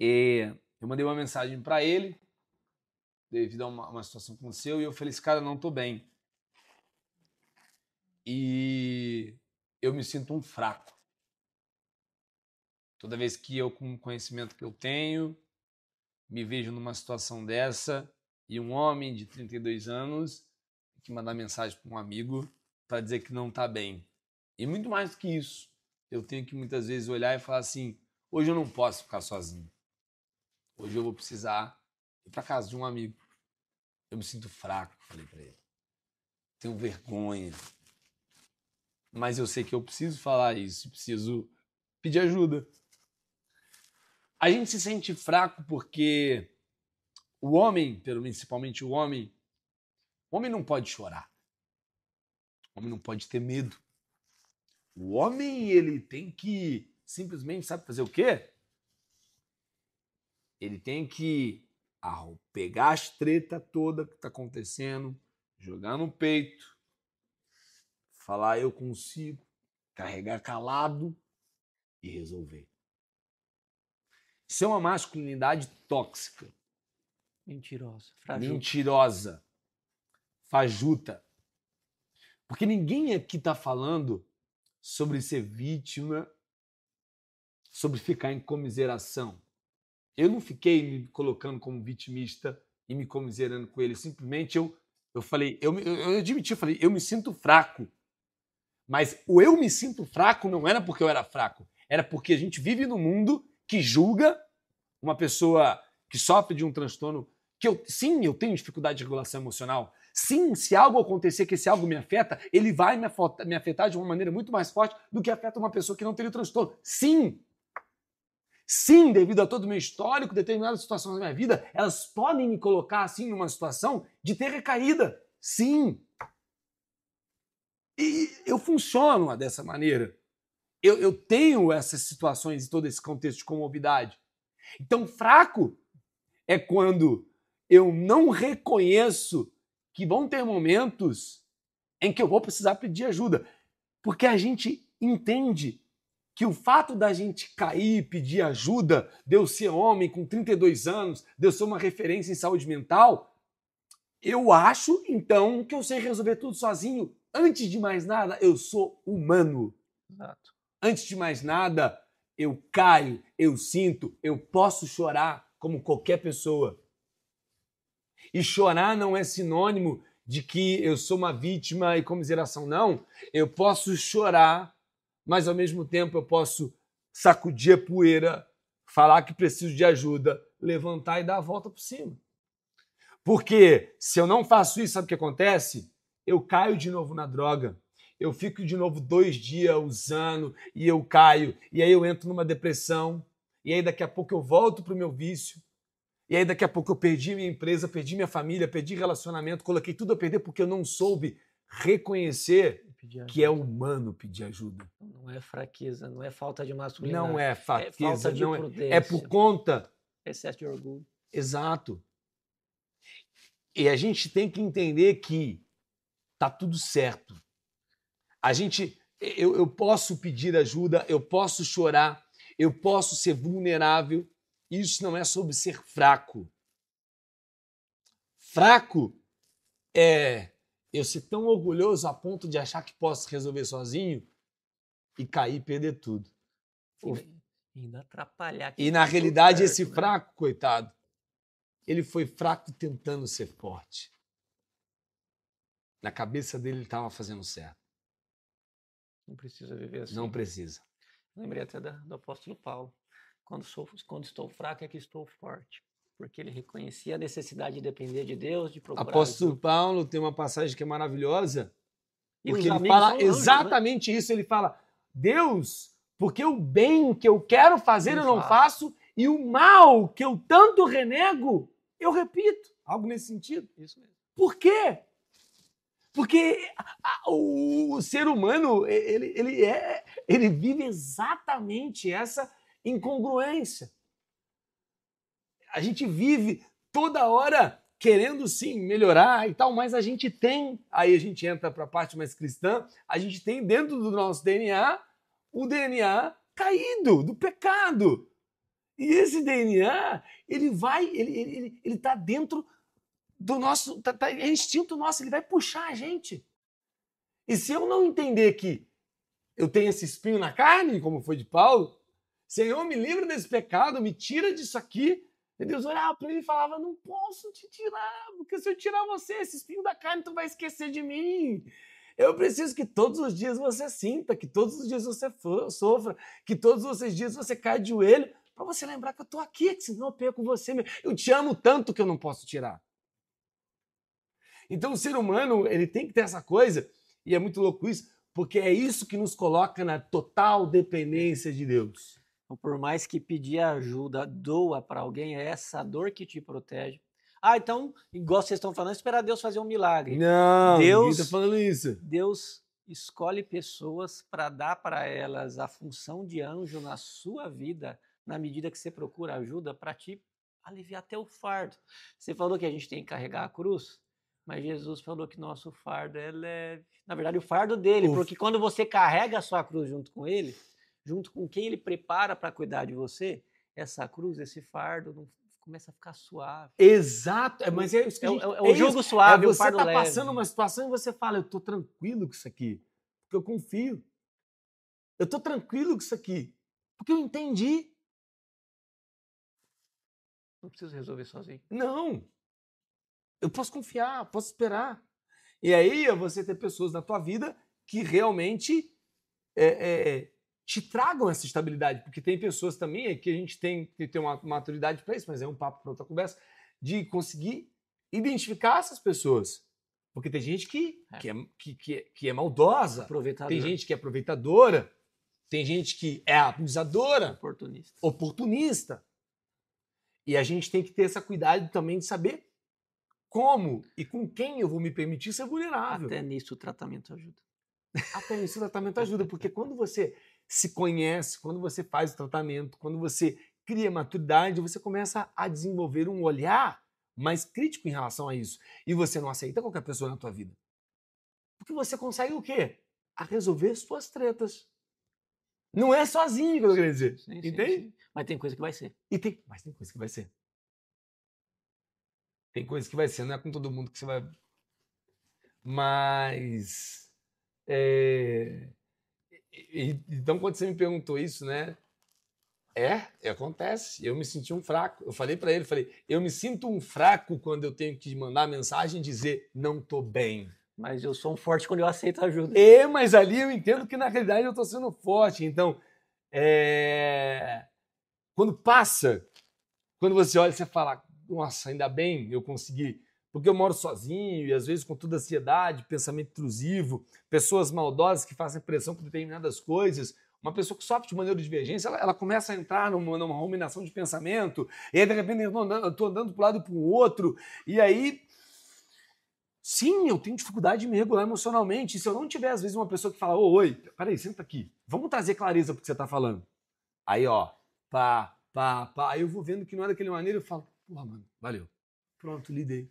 E eu mandei uma mensagem para ele, devido a uma situação que aconteceu, e eu falei, cara, não tô bem. E eu me sinto um fraco. Toda vez que eu, com o conhecimento que eu tenho, me vejo numa situação dessa, e um homem de 32 anos tem que mandar mensagem para um amigo para dizer que não tá bem. E muito mais do que isso, eu tenho que muitas vezes olhar e falar assim, hoje eu não posso ficar sozinho. Hoje eu vou precisar ir para casa de um amigo. Eu me sinto fraco, falei para ele. Tenho vergonha. Mas eu sei que eu preciso falar isso, preciso pedir ajuda. A gente se sente fraco porque o homem, principalmente o homem não pode chorar. O homem não pode ter medo. O homem, ele tem que simplesmente, sabe fazer o quê? Ele tem que pegar as treta toda que tá acontecendo, jogar no peito, falar eu consigo, carregar calado e resolver. Isso é uma masculinidade tóxica. Mentirosa, fajuta. Mentirosa, fajuta. Porque ninguém aqui está falando sobre ser vítima, sobre ficar em comiseração. Eu não fiquei me colocando como vitimista e me comiserando com ele. Simplesmente eu falei, eu admiti, eu falei, eu me sinto fraco. Mas o eu me sinto fraco não era porque eu era fraco. Era porque a gente vive num mundo que julga uma pessoa que sofre de um transtorno, sim, eu tenho dificuldade de regulação emocional. Sim, se algo acontecer que esse algo me afeta, ele vai me afetar de uma maneira muito mais forte do que afeta uma pessoa que não tem o transtorno. Sim! Sim, devido a todo o meu histórico, determinadas situações da minha vida, elas podem me colocar assim numa situação de ter recaída. Sim! E eu funciono dessa maneira. Eu tenho essas situações e todo esse contexto de comorbidade. Então, fraco é quando eu não reconheço que vão ter momentos em que eu vou precisar pedir ajuda. Porque a gente entende que o fato da gente cair e pedir ajuda, de eu ser homem com 32 anos, de eu ser uma referência em saúde mental, eu acho, então, que eu sei resolver tudo sozinho. Antes de mais nada, eu sou humano. Exato. Antes de mais nada, eu caio, eu sinto, eu posso chorar como qualquer pessoa. E chorar não é sinônimo de que eu sou uma vítima e comiseração, não. Eu posso chorar, mas ao mesmo tempo eu posso sacudir a poeira, falar que preciso de ajuda, levantar e dar a volta por cima. Porque se eu não faço isso, sabe o que acontece? Eu caio de novo na droga. Eu fico de novo 2 dias usando e eu caio. E aí eu entro numa depressão. E aí daqui a pouco eu volto pro meu vício. E aí daqui a pouco eu perdi minha empresa, perdi minha família, perdi relacionamento, coloquei tudo a perder porque eu não soube reconhecer que é humano pedir ajuda. Não é fraqueza, não é falta de masculinidade. Não é fraqueza, é falta de não prudência. É por conta. Excesso de orgulho. Exato. E a gente tem que entender que tá tudo certo. Eu posso pedir ajuda, eu posso chorar, eu posso ser vulnerável. Isso não é sobre ser fraco. Fraco é eu ser tão orgulhoso a ponto de achar que posso resolver sozinho e cair e perder tudo. E ainda atrapalhar. E na realidade esse fraco, coitado, ele foi fraco tentando ser forte. Na cabeça dele ele estava fazendo certo. Não precisa viver assim. Não precisa. Lembrei até do apóstolo Paulo. Quando estou fraco é que estou forte. Porque ele reconhecia a necessidade de depender de Deus, de procurar... Apóstolo Paulo tem uma passagem que é maravilhosa. Porque ele fala exatamente isso. Ele fala, Deus, porque o bem que eu quero fazer eu não faço, e o mal que eu tanto renego, eu repito. Algo nesse sentido. Isso mesmo. Por quê? Porque o ser humano, ele vive exatamente essa incongruência. A gente vive toda hora querendo, sim, melhorar e tal, mas a gente tem, aí a gente entra para a parte mais cristã, a gente tem dentro do nosso DNA o DNA caído, do pecado. E esse DNA, ele tá dentro do nosso, é instinto nosso, ele vai puxar a gente. E se eu não entender que eu tenho esse espinho na carne, como foi de Paulo, Senhor, me livra desse pecado, me tira disso aqui. E Deus olhava para ele e falava, não posso te tirar, porque se eu tirar você, esse espinho da carne, tu vai esquecer de mim. Eu preciso que todos os dias você sinta, que todos os dias você sofra, que todos os dias você caia de joelho, para você lembrar que eu estou aqui, que senão eu perco você. Eu te amo tanto que eu não posso tirar. Então o ser humano, ele tem que ter essa coisa, e é muito louco isso, porque é isso que nos coloca na total dependência de Deus. Então, por mais que pedir ajuda, doa para alguém, é essa dor que te protege. Então, igual vocês estão falando, esperar Deus fazer um milagre. Não, Deus ninguém está falando isso. Deus escolhe pessoas para dar para elas a função de anjo na sua vida, na medida que você procura ajuda para te aliviar até o fardo. Você falou que a gente tem que carregar a cruz, mas Jesus falou que nosso fardo é leve. Na verdade, o fardo dele, porque quando você carrega a sua cruz junto com ele, junto com quem ele prepara para cuidar de você, essa cruz, esse fardo, não começa a ficar suave. Exato, mas é isso que o jugo suave, o fardo leve. Você está passando uma situação e você fala, eu estou tranquilo com isso aqui, porque eu confio. Eu estou tranquilo com isso aqui, porque eu entendi. Não preciso resolver sozinho. Não. Eu posso confiar, posso esperar. E aí você ter pessoas na tua vida que realmente te tragam essa estabilidade, porque tem pessoas também que a gente tem que ter uma maturidade para isso, mas é um papo para outra conversa, de conseguir identificar essas pessoas. Porque tem gente que é maldosa, tem gente que é aproveitadora, tem gente que é abusadora, oportunista. E a gente tem que ter essa cuidado também de saber como e com quem eu vou me permitir ser vulnerável. Até nisso o tratamento ajuda. Até nisso o tratamento ajuda, porque quando você se conhece, quando você faz o tratamento, quando você cria maturidade, você começa a desenvolver um olhar mais crítico em relação a isso. E você não aceita qualquer pessoa na tua vida. Porque você consegue o quê? A resolver suas tretas. Não é sozinho, que eu quero dizer. Sim, entende? Sim. Mas tem coisa que vai ser. Mas tem coisa que vai ser. Tem coisa que vai ser, não é com todo mundo que você vai... Mas... Então, quando você me perguntou isso, né? Acontece. Eu me senti um fraco. Eu falei para ele, eu me sinto um fraco quando eu tenho que mandar mensagem e dizer não tô bem. Mas eu sou um forte quando eu aceito ajuda. Mas ali eu entendo que na realidade eu tô sendo forte. Então, quando você olha, você fala, nossa, ainda bem eu consegui. Porque eu moro sozinho e às vezes com toda ansiedade, pensamento intrusivo, pessoas maldosas que fazem pressão por determinadas coisas. Uma pessoa que sofre de uma neurodivergência, ela começa a entrar numa ruminação de pensamento, e aí de repente eu estou andando para um lado e para o outro, e aí, sim, eu tenho dificuldade de me regular emocionalmente. E se eu não tiver, às vezes, uma pessoa que fala, oi, peraí, senta aqui, vamos trazer clareza para o que você está falando. Aí, ó, aí eu vou vendo que não é daquela maneira, eu falo, porra, mano, valeu, pronto, lidei.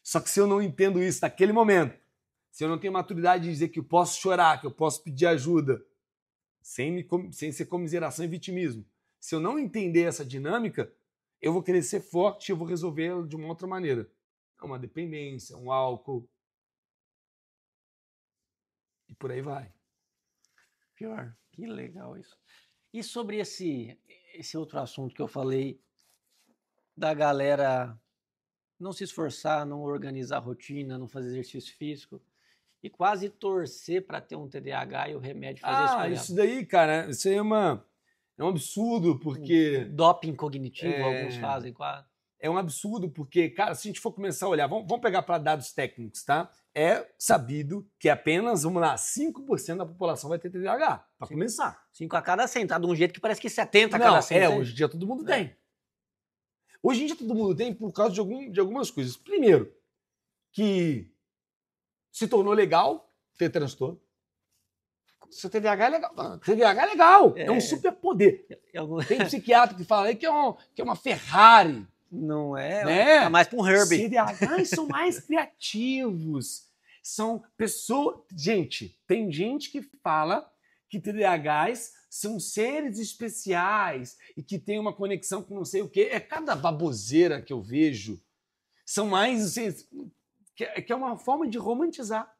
Só que se eu não entendo isso naquele momento, se eu não tenho maturidade de dizer que eu posso chorar, que eu posso pedir ajuda, sem ser comiseração e vitimismo, se eu não entender essa dinâmica, eu vou querer ser forte e eu vou resolver de uma outra maneira. Uma dependência, um álcool. E por aí vai. Pior, que legal isso. E sobre esse outro assunto que eu falei, da galera não se esforçar, não organizar a rotina, não fazer exercício físico e quase torcer para ter um TDAH e o remédio fazer isso. Isso daí, cara, isso aí é um absurdo, porque... Doping cognitivo, alguns fazem quase. É um absurdo, porque, cara, se a gente for começar a olhar, vamos pegar para dados técnicos, tá? É sabido que apenas, 5% da população vai ter TDAH, para começar. 5 a cada 100, tá? De um jeito que parece que 70 a cada 100. Hoje em dia todo mundo tem. Hoje em dia todo mundo tem por causa de algumas coisas. Primeiro, que se tornou legal ter transtorno. Seu TDAH é legal. TDAH é legal. É um superpoder. Tem psiquiatra que fala aí que é uma Ferrari. Não é? Né? Tá mais pra um Herbie. TDAHs são mais criativos. São pessoas... Gente, tem gente que fala que TDAHs são seres especiais e que tem uma conexão com não sei o quê. É cada baboseira que eu vejo. São mais... Assim, que é uma forma de romantizar.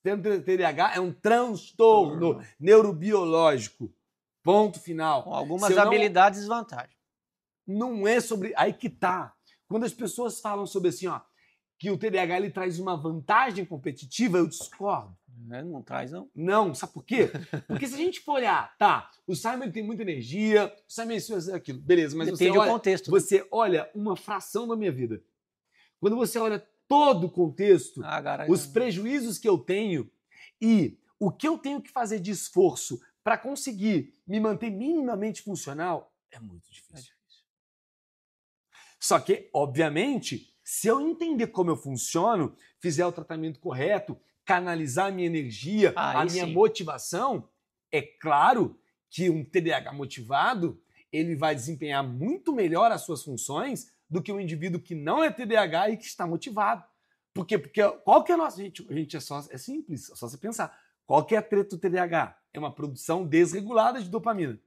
TDAH é um transtorno neurobiológico. Ponto final. Com algumas habilidades e desvantagens. Não é sobre... Aí que tá. Quando as pessoas falam sobre assim, ó, que o TDAH ele traz uma vantagem competitiva, eu discordo. Não traz, não. Não, sabe por quê? Porque se a gente for olhar, tá, o Simon tem muita energia, o Simon é aquilo, beleza, mas depende do contexto. Você olha uma fração da minha vida. Quando você olha todo o contexto, os prejuízos que eu tenho e o que eu tenho que fazer de esforço para conseguir me manter minimamente funcional, é muito difícil. Só que, obviamente, se eu entender como eu funciono, fizer o tratamento correto, canalizar a minha energia, a minha motivação, é claro que um TDAH motivado, ele vai desempenhar muito melhor as suas funções do que um indivíduo que não é TDAH e que está motivado. Por quê? Porque qual que é a nossa... Gente, é simples, é só você pensar. Qual que é a treta do TDAH? É uma produção desregulada de dopamina.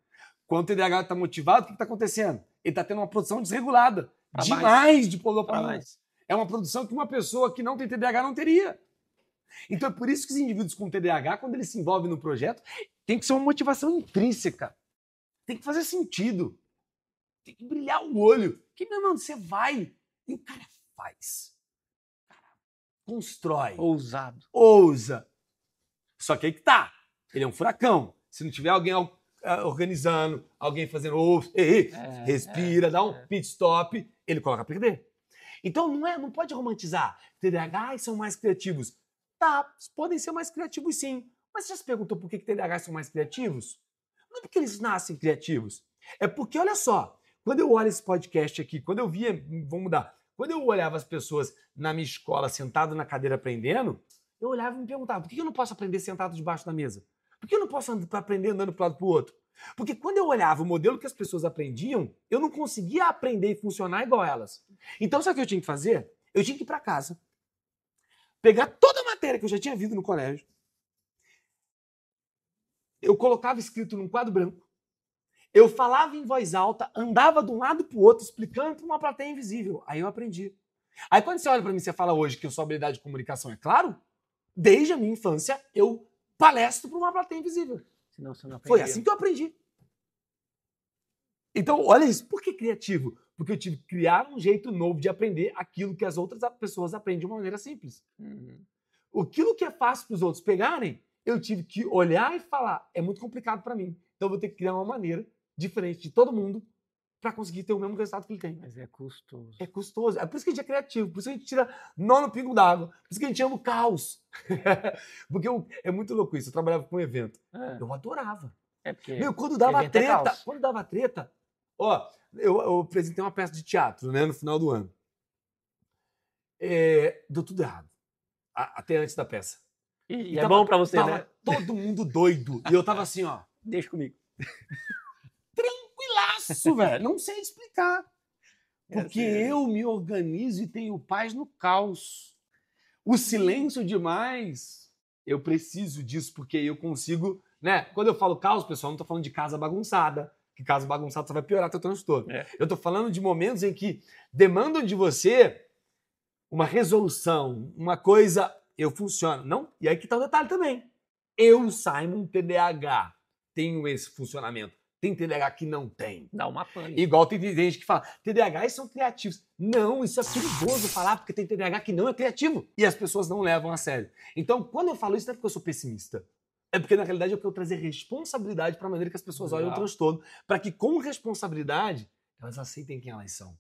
Quando o TDAH está motivado, o que está acontecendo? Ele está tendo uma produção desregulada. Demais de dopamina. É uma produção que uma pessoa que não tem TDAH não teria. Então é por isso que os indivíduos com TDAH, quando eles se envolvem no projeto, tem que ser uma motivação intrínseca. Tem que fazer sentido. Tem que brilhar o olho. Que, meu irmão, você vai e o cara faz. O cara constrói. Ousado. Ousa. Só que aí que tá. Ele é um furacão. Se não tiver alguém organizando, alguém fazendo respira, dá um pit stop, ele coloca a perder. Então não pode romantizar. TDAH são mais criativos. Tá, podem ser mais criativos sim. Mas você já se perguntou por que TDAH são mais criativos? Não é porque eles nascem criativos. É porque, olha só, quando eu olho esse podcast aqui, quando eu via, vamos mudar, quando eu olhava as pessoas na minha escola sentado na cadeira aprendendo, eu olhava e me perguntava, por que eu não posso aprender sentado debaixo da mesa? Por que eu não posso aprender andando para um lado para o outro? Porque quando eu olhava o modelo que as pessoas aprendiam, eu não conseguia aprender e funcionar igual elas. Então, sabe o que eu tinha que fazer? Eu tinha que ir para casa, pegar toda a matéria que eu já tinha visto no colégio, eu colocava escrito num quadro branco, eu falava em voz alta, andava de um lado para o outro, explicando para uma plateia invisível. Aí eu aprendi. Aí quando você olha para mim e você fala hoje que eu sou habilidade de comunicação, é claro, desde a minha infância eu palestro para uma plateia invisível. Senão você não Foi assim que eu aprendi. Então, olha isso. Por que criativo? Porque eu tive que criar um jeito novo de aprender aquilo que as outras pessoas aprendem de uma maneira simples. Aquilo que é fácil para os outros pegarem, eu tive que olhar e falar, é muito complicado para mim. Então eu vou ter que criar uma maneira diferente de todo mundo para conseguir ter o mesmo resultado que ele tem. Mas é custoso. É custoso. É por isso que a gente é criativo, por isso que a gente tira nó no pingo d'água, por isso que a gente ama o caos. Porque é muito louco isso. Eu trabalhava com um evento. Eu adorava. Porque quando dava treta, ó, eu apresentei uma peça de teatro, né, no final do ano. Deu tudo errado. Até antes da peça. E é bom pra você, né? Todo mundo doido. E eu tava assim, ó. Deixa comigo. Tranquilaço, velho. Não sei explicar. Porque eu me organizo e tenho paz no caos. O silêncio demais, eu preciso disso, porque eu consigo, né? Quando eu falo caos, pessoal, não tô falando de casa bagunçada. Que casa bagunçada só vai piorar teu transtorno. Eu tô falando de momentos em que demandam de você uma resolução, uma coisa... Eu funciono. Não? E aí que tá o detalhe também. Eu, Simon, TDAH, tenho esse funcionamento. Tem TDAH que não tem. Dá uma pane. Igual tem gente que fala, TDAHs são criativos. Não, isso é perigoso falar, porque tem TDAH que não é criativo. E as pessoas não levam a sério. Então, quando eu falo isso, não é porque eu sou pessimista. É porque, na realidade, eu quero trazer responsabilidade para a maneira que as pessoas olham o transtorno. Para que, com responsabilidade, elas aceitem quem elas são.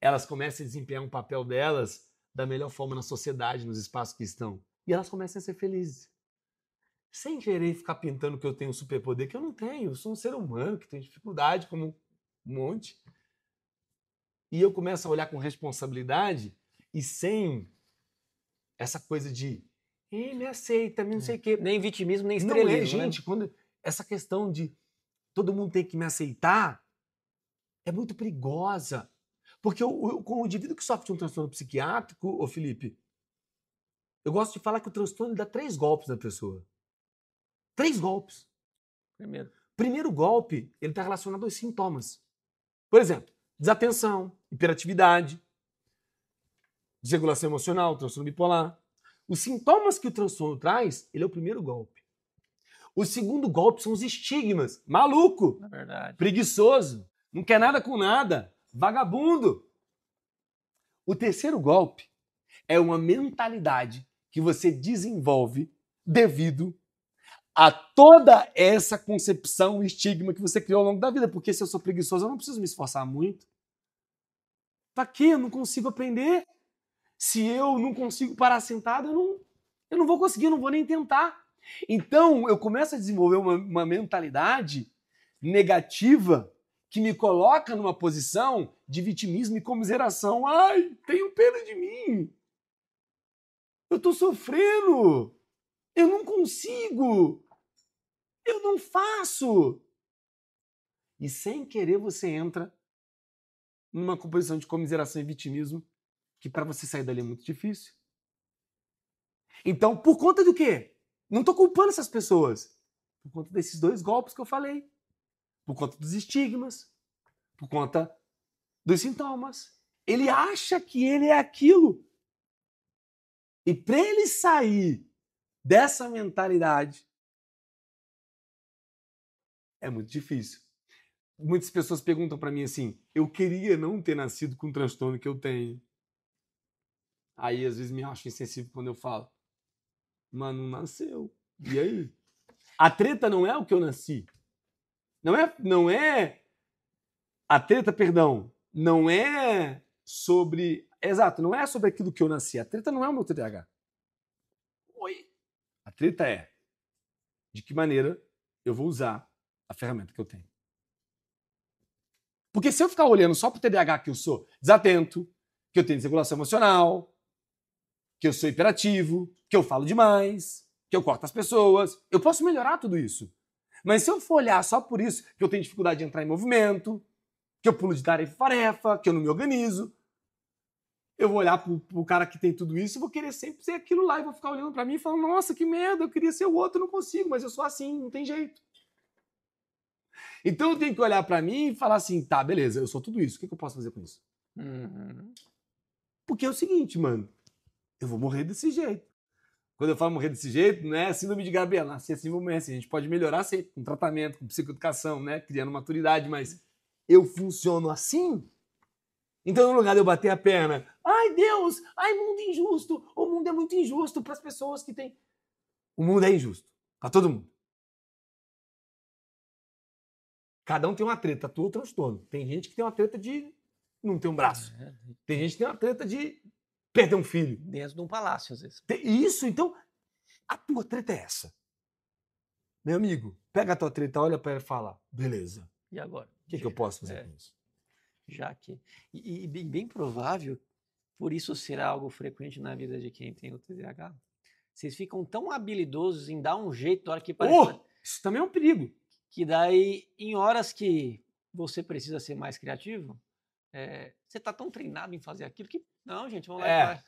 Elas comecem a desempenhar um papel delas da melhor forma na sociedade, nos espaços que estão. E elas começam a ser felizes. Sem querer ficar pintando que eu tenho um superpoder, que eu não tenho. Eu sou um ser humano que tem dificuldade, como um monte. e eu começo a olhar com responsabilidade e sem essa coisa de me aceita, me não sei o quê. Nem vitimismo, nem Não estrelismo. é, gente, quando essa questão de todo mundo tem que me aceitar é muito perigosa. Porque com o indivíduo que sofre de um transtorno psiquiátrico, ô Felipe, eu gosto de falar que o transtorno dá 3 golpes na pessoa. 3 golpes. Primeiro golpe, ele está relacionado aos sintomas. Por exemplo, desatenção, hiperatividade, desregulação emocional, transtorno bipolar. Os sintomas que o transtorno traz, ele é o primeiro golpe. O segundo golpe são os estigmas. Maluco, Na verdade. preguiçoso, não quer nada com nada, vagabundo. O terceiro golpe é uma mentalidade que você desenvolve devido a toda essa concepção e estigma que você criou ao longo da vida. Porque se eu sou preguiçoso, eu não preciso me esforçar muito. Pra quê? Eu não consigo aprender. Se eu não consigo parar sentado, eu não vou conseguir, não vou nem tentar. Então, eu começo a desenvolver uma mentalidade negativa que me coloca numa posição de vitimismo e comiseração. Ai, tenho pena de mim. Eu tô sofrendo. Eu não consigo. Eu não faço. E sem querer você entra numa composição de comiseração e vitimismo que para você sair dali é muito difícil. Então, por conta do quê? Não tô culpando essas pessoas. Por conta desses 2 golpes que eu falei. Por conta dos estigmas. Por conta dos sintomas. Ele acha que ele é aquilo. E para ele sair dessa mentalidade é muito difícil. Muitas pessoas perguntam para mim assim, eu queria não ter nascido com o transtorno que eu tenho. Aí, às vezes, me acho insensível quando eu falo, mas não nasceu. E aí? A treta não é o que eu nasci. Não é... A treta, perdão, não é sobre... Exato, não é sobre aquilo que eu nasci. A treta não é o meu TDAH. Oi. A treta é de que maneira eu vou usar a ferramenta que eu tenho. Porque se eu ficar olhando só pro TDAH que eu sou desatento, que eu tenho desregulação emocional, que eu sou hiperativo, que eu falo demais, que eu corto as pessoas, eu posso melhorar tudo isso. Mas se eu for olhar só por isso, que eu tenho dificuldade de entrar em movimento, que eu pulo de tarefa em tarefa, que eu não me organizo, eu vou olhar pro cara que tem tudo isso e vou querer sempre ser aquilo lá e vou ficar olhando pra mim e falando, nossa, que merda, eu queria ser o outro, não consigo, mas eu sou assim, não tem jeito. Então eu tenho que olhar pra mim e falar assim, tá, beleza, eu sou tudo isso, o que eu posso fazer com isso? Porque é o seguinte, mano, eu vou morrer desse jeito. Quando eu falo morrer desse jeito, não é síndrome de Gabriel, nascer assim, vou morrer assim. A gente pode melhorar sempre com tratamento, com psicoeducação, né? Criando maturidade, mas eu funciono assim? Então, no lugar de eu bater a perna, ai Deus, ai mundo injusto, o mundo é muito injusto para as pessoas que têm... O mundo é injusto, para todo mundo. Cada um tem uma treta, tua transtorno. Tem gente que tem uma treta de não ter um braço. Tem gente que tem uma treta de perder um filho. Dentro de um palácio, às vezes. Isso, então, a tua treta é essa. Meu amigo, pega a tua treta, olha para ela e fala, beleza. E agora? O que eu posso fazer com isso? Já que... E bem provável, por isso ser algo frequente na vida de quem tem o TDAH, vocês ficam tão habilidosos em dar um jeito na hora que parece... Isso também é um perigo. Que daí, em horas que você precisa ser mais criativo, você tá tão treinado em fazer aquilo que... Não, gente, vamos lá e faz.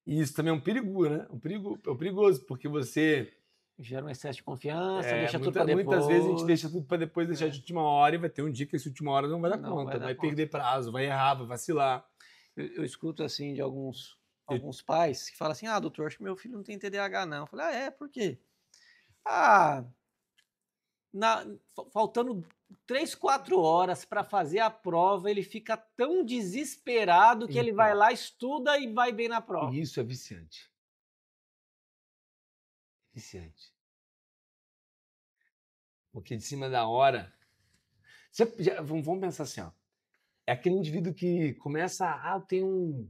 E isso também é um perigo, né? É perigoso, porque você... Gera um excesso de confiança, deixa tudo para depois. Muitas vezes a gente deixa tudo para depois, deixar de última hora, e vai ter um dia que essa última hora não vai dar conta, vai perder prazo, vai errar, vai vacilar. Eu escuto assim de alguns pais que falam assim, doutor, acho que meu filho não tem TDAH não. Eu falei, por quê? Faltando 3, 4 horas para fazer a prova, ele fica tão desesperado que ele vai lá, estuda e vai bem na prova. E isso é viciante. Viciante. Porque de cima da hora... Vamos pensar assim, ó. É aquele indivíduo que começa... tem um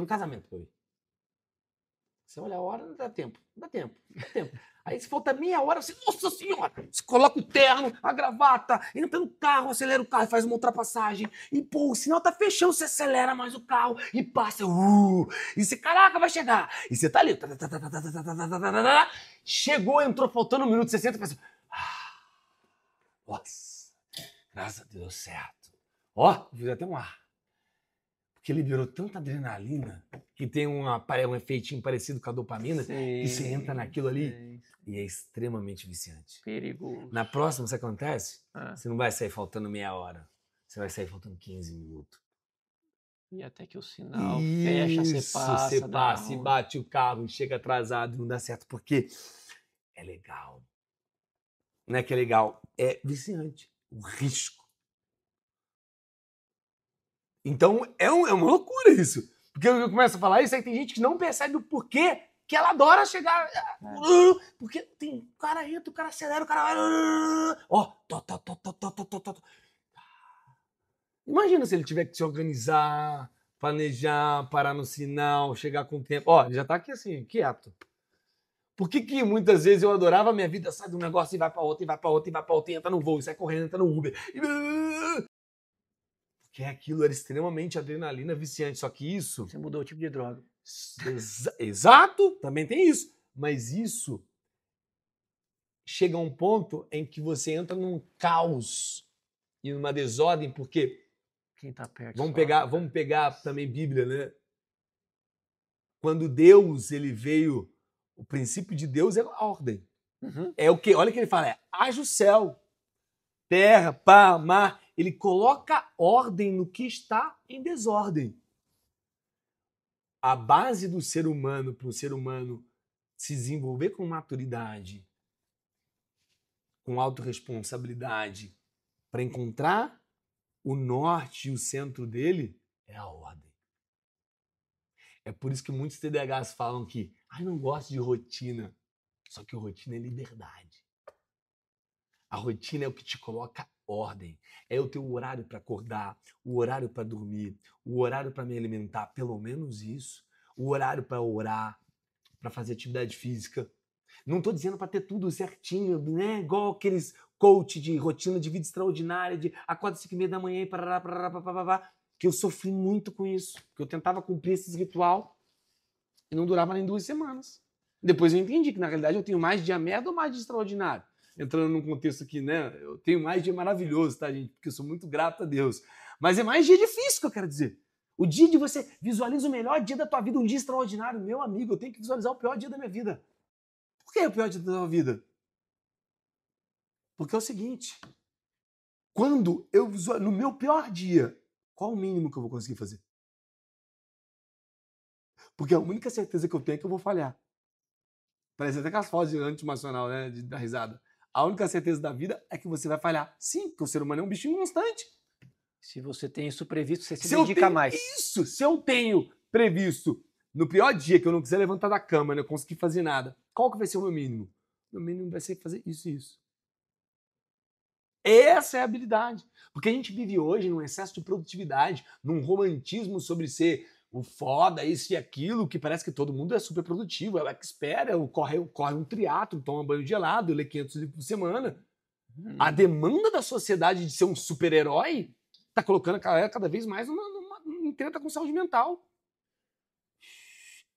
casamento pra eu ir. Você olha a hora, não dá tempo. Não dá tempo. Não dá tempo. Aí se falta meia hora, você, nossa senhora! Você coloca o terno, a gravata, entra no carro, acelera o carro e faz uma ultrapassagem. E, pô, o sinal tá fechando, você acelera mais o carro e passa. E você, caraca, vai chegar. E você tá ali. Chegou, entrou, faltando 1 minuto e 60, pensa, nossa, graças a Deus, deu certo. Ó, fiz até um ar. Porque liberou tanta adrenalina que tem um efeitinho parecido com a dopamina, que você entra naquilo ali e é extremamente viciante. Perigoso. Na próxima, isso acontece, você não vai sair faltando meia hora, você vai sair faltando 15 minutos. E até que o sinal fecha, você passa. E bate o carro e chega atrasado e não dá certo, porque é legal. Não é que é legal, é viciante. O risco. Então, é uma loucura isso. Porque eu começo a falar isso, aí tem gente que não percebe o porquê que ela adora chegar. Porque tem o cara entra, o cara acelera, o cara vai. Ó, imagina se ele tiver que se organizar, planejar, parar no sinal, chegar com tempo. Ó, ele já tá aqui assim, quieto. Por que muitas vezes eu adorava a minha vida, sai de um negócio e vai pra outro, e vai pra outro, e vai pra outro, e entra no voo, e sai correndo, entra no Uber. Porque aquilo era extremamente adrenalina viciante. Só que isso... Você mudou o tipo de droga. Exato, também tem isso. Mas isso chega a um ponto em que você entra num caos e numa desordem, porque... Quem tá perto Vamos pegar também Bíblia, né? Quando Deus ele veio, o princípio de Deus é a ordem. Uhum. É o que? Olha o que ele fala, haja o céu, terra, pá, mar. Ele coloca ordem no que está em desordem. A base do ser humano, para o ser humano se desenvolver com maturidade, com autorresponsabilidade, para encontrar o norte e o centro dele, é a ordem. É por isso que muitos TDAHs falam que não gosto de rotina. Só que a rotina é liberdade. A rotina é o que te coloca ordem. É o teu horário para acordar, o horário para dormir, o horário para me alimentar, pelo menos isso. O horário para orar, para fazer atividade física. Não estou dizendo para ter tudo certinho, né? Igual aqueles coach de rotina de vida extraordinária, de acorda 5h30 da manhã e parará, que eu sofri muito com isso. Porque eu tentava cumprir esse ritual e não durava nem 2 semanas. Depois eu entendi que, na realidade, eu tenho mais dia merda ou mais dia extraordinário. Entrando num contexto aqui, né? Eu tenho mais dia maravilhoso, tá, gente? Porque eu sou muito grato a Deus. Mas é mais dia difícil que eu quero dizer. O dia de você visualiza o melhor dia da tua vida, um dia extraordinário. Meu amigo, eu tenho que visualizar o pior dia da minha vida. Por que é o pior dia da tua vida? Porque é o seguinte. Quando eu visualizo no meu pior dia, qual o mínimo que eu vou conseguir fazer? Porque a única certeza que eu tenho é que eu vou falhar. Parece até aquelas fotos de anti-emocional, né? De dar risada. A única certeza da vida é que você vai falhar. Sim, porque o ser humano é um bichinho constante. Se você tem isso previsto, você se dedica mais. Isso! Se eu tenho previsto no pior dia que eu não quiser levantar da cama, não conseguir fazer nada, qual que vai ser o meu mínimo? Meu mínimo vai ser fazer isso e isso. Essa é a habilidade. Porque a gente vive hoje num excesso de produtividade, num romantismo sobre ser o foda, isso e aquilo, que parece que todo mundo é super produtivo, é o expert, corre um triatlo, toma banho gelado, lê 500 livros por semana. A demanda da sociedade de ser um super-herói tá colocando cada vez mais em treta com saúde mental.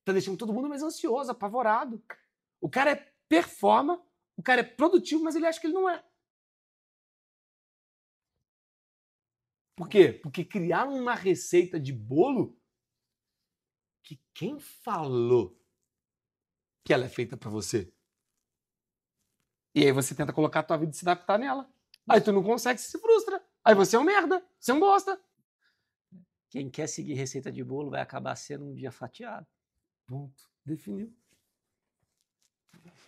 Tá deixando todo mundo mais ansioso, apavorado. O cara performa, o cara é produtivo, mas ele acha que ele não é. Por quê? Porque criaram uma receita de bolo que quem falou que ela é feita pra você? E aí você tenta colocar a tua vida e se adaptar nela. Aí tu não consegue, você se frustra. Aí você é um merda, você é um bosta. Quem quer seguir receita de bolo vai acabar sendo um dia fatiado. Ponto. Definiu.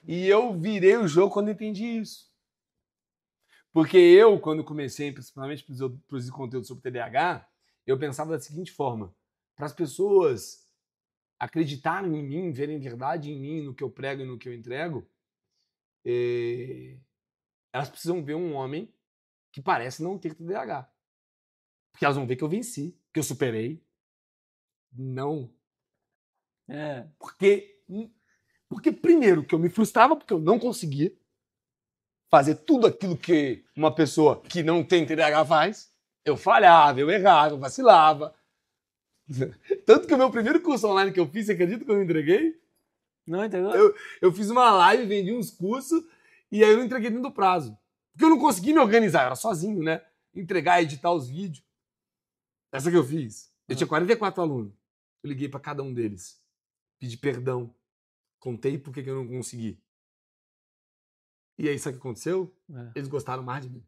E eu virei o jogo quando entendi isso. Porque eu, quando comecei, principalmente a produzir conteúdo sobre TDAH, eu pensava da seguinte forma. Para as pessoas acreditarem em mim, verem verdade em mim, no que eu prego e no que eu entrego, elas precisam ver um homem que parece não ter TDAH. Porque elas vão ver que eu venci, que eu superei. Não. Porque Porque, primeiro, que eu me frustrava porque eu não conseguia fazer tudo aquilo que uma pessoa que não tem TDAH faz. Eu falhava, eu errava, eu vacilava. Tanto que o meu primeiro curso online que eu fiz, você acredita que eu não entreguei? Não entendeu? Eu fiz uma live, vendi uns cursos e aí eu não entreguei dentro do prazo. Porque eu não consegui me organizar, eu era sozinho, né? Entregar, editar os vídeos. Essa que eu fiz. Eu tinha 44 alunos. Eu liguei para cada um deles. Pedi perdão. Contei por que eu não consegui. E aí, sabe o que aconteceu? Eles gostaram mais de mim.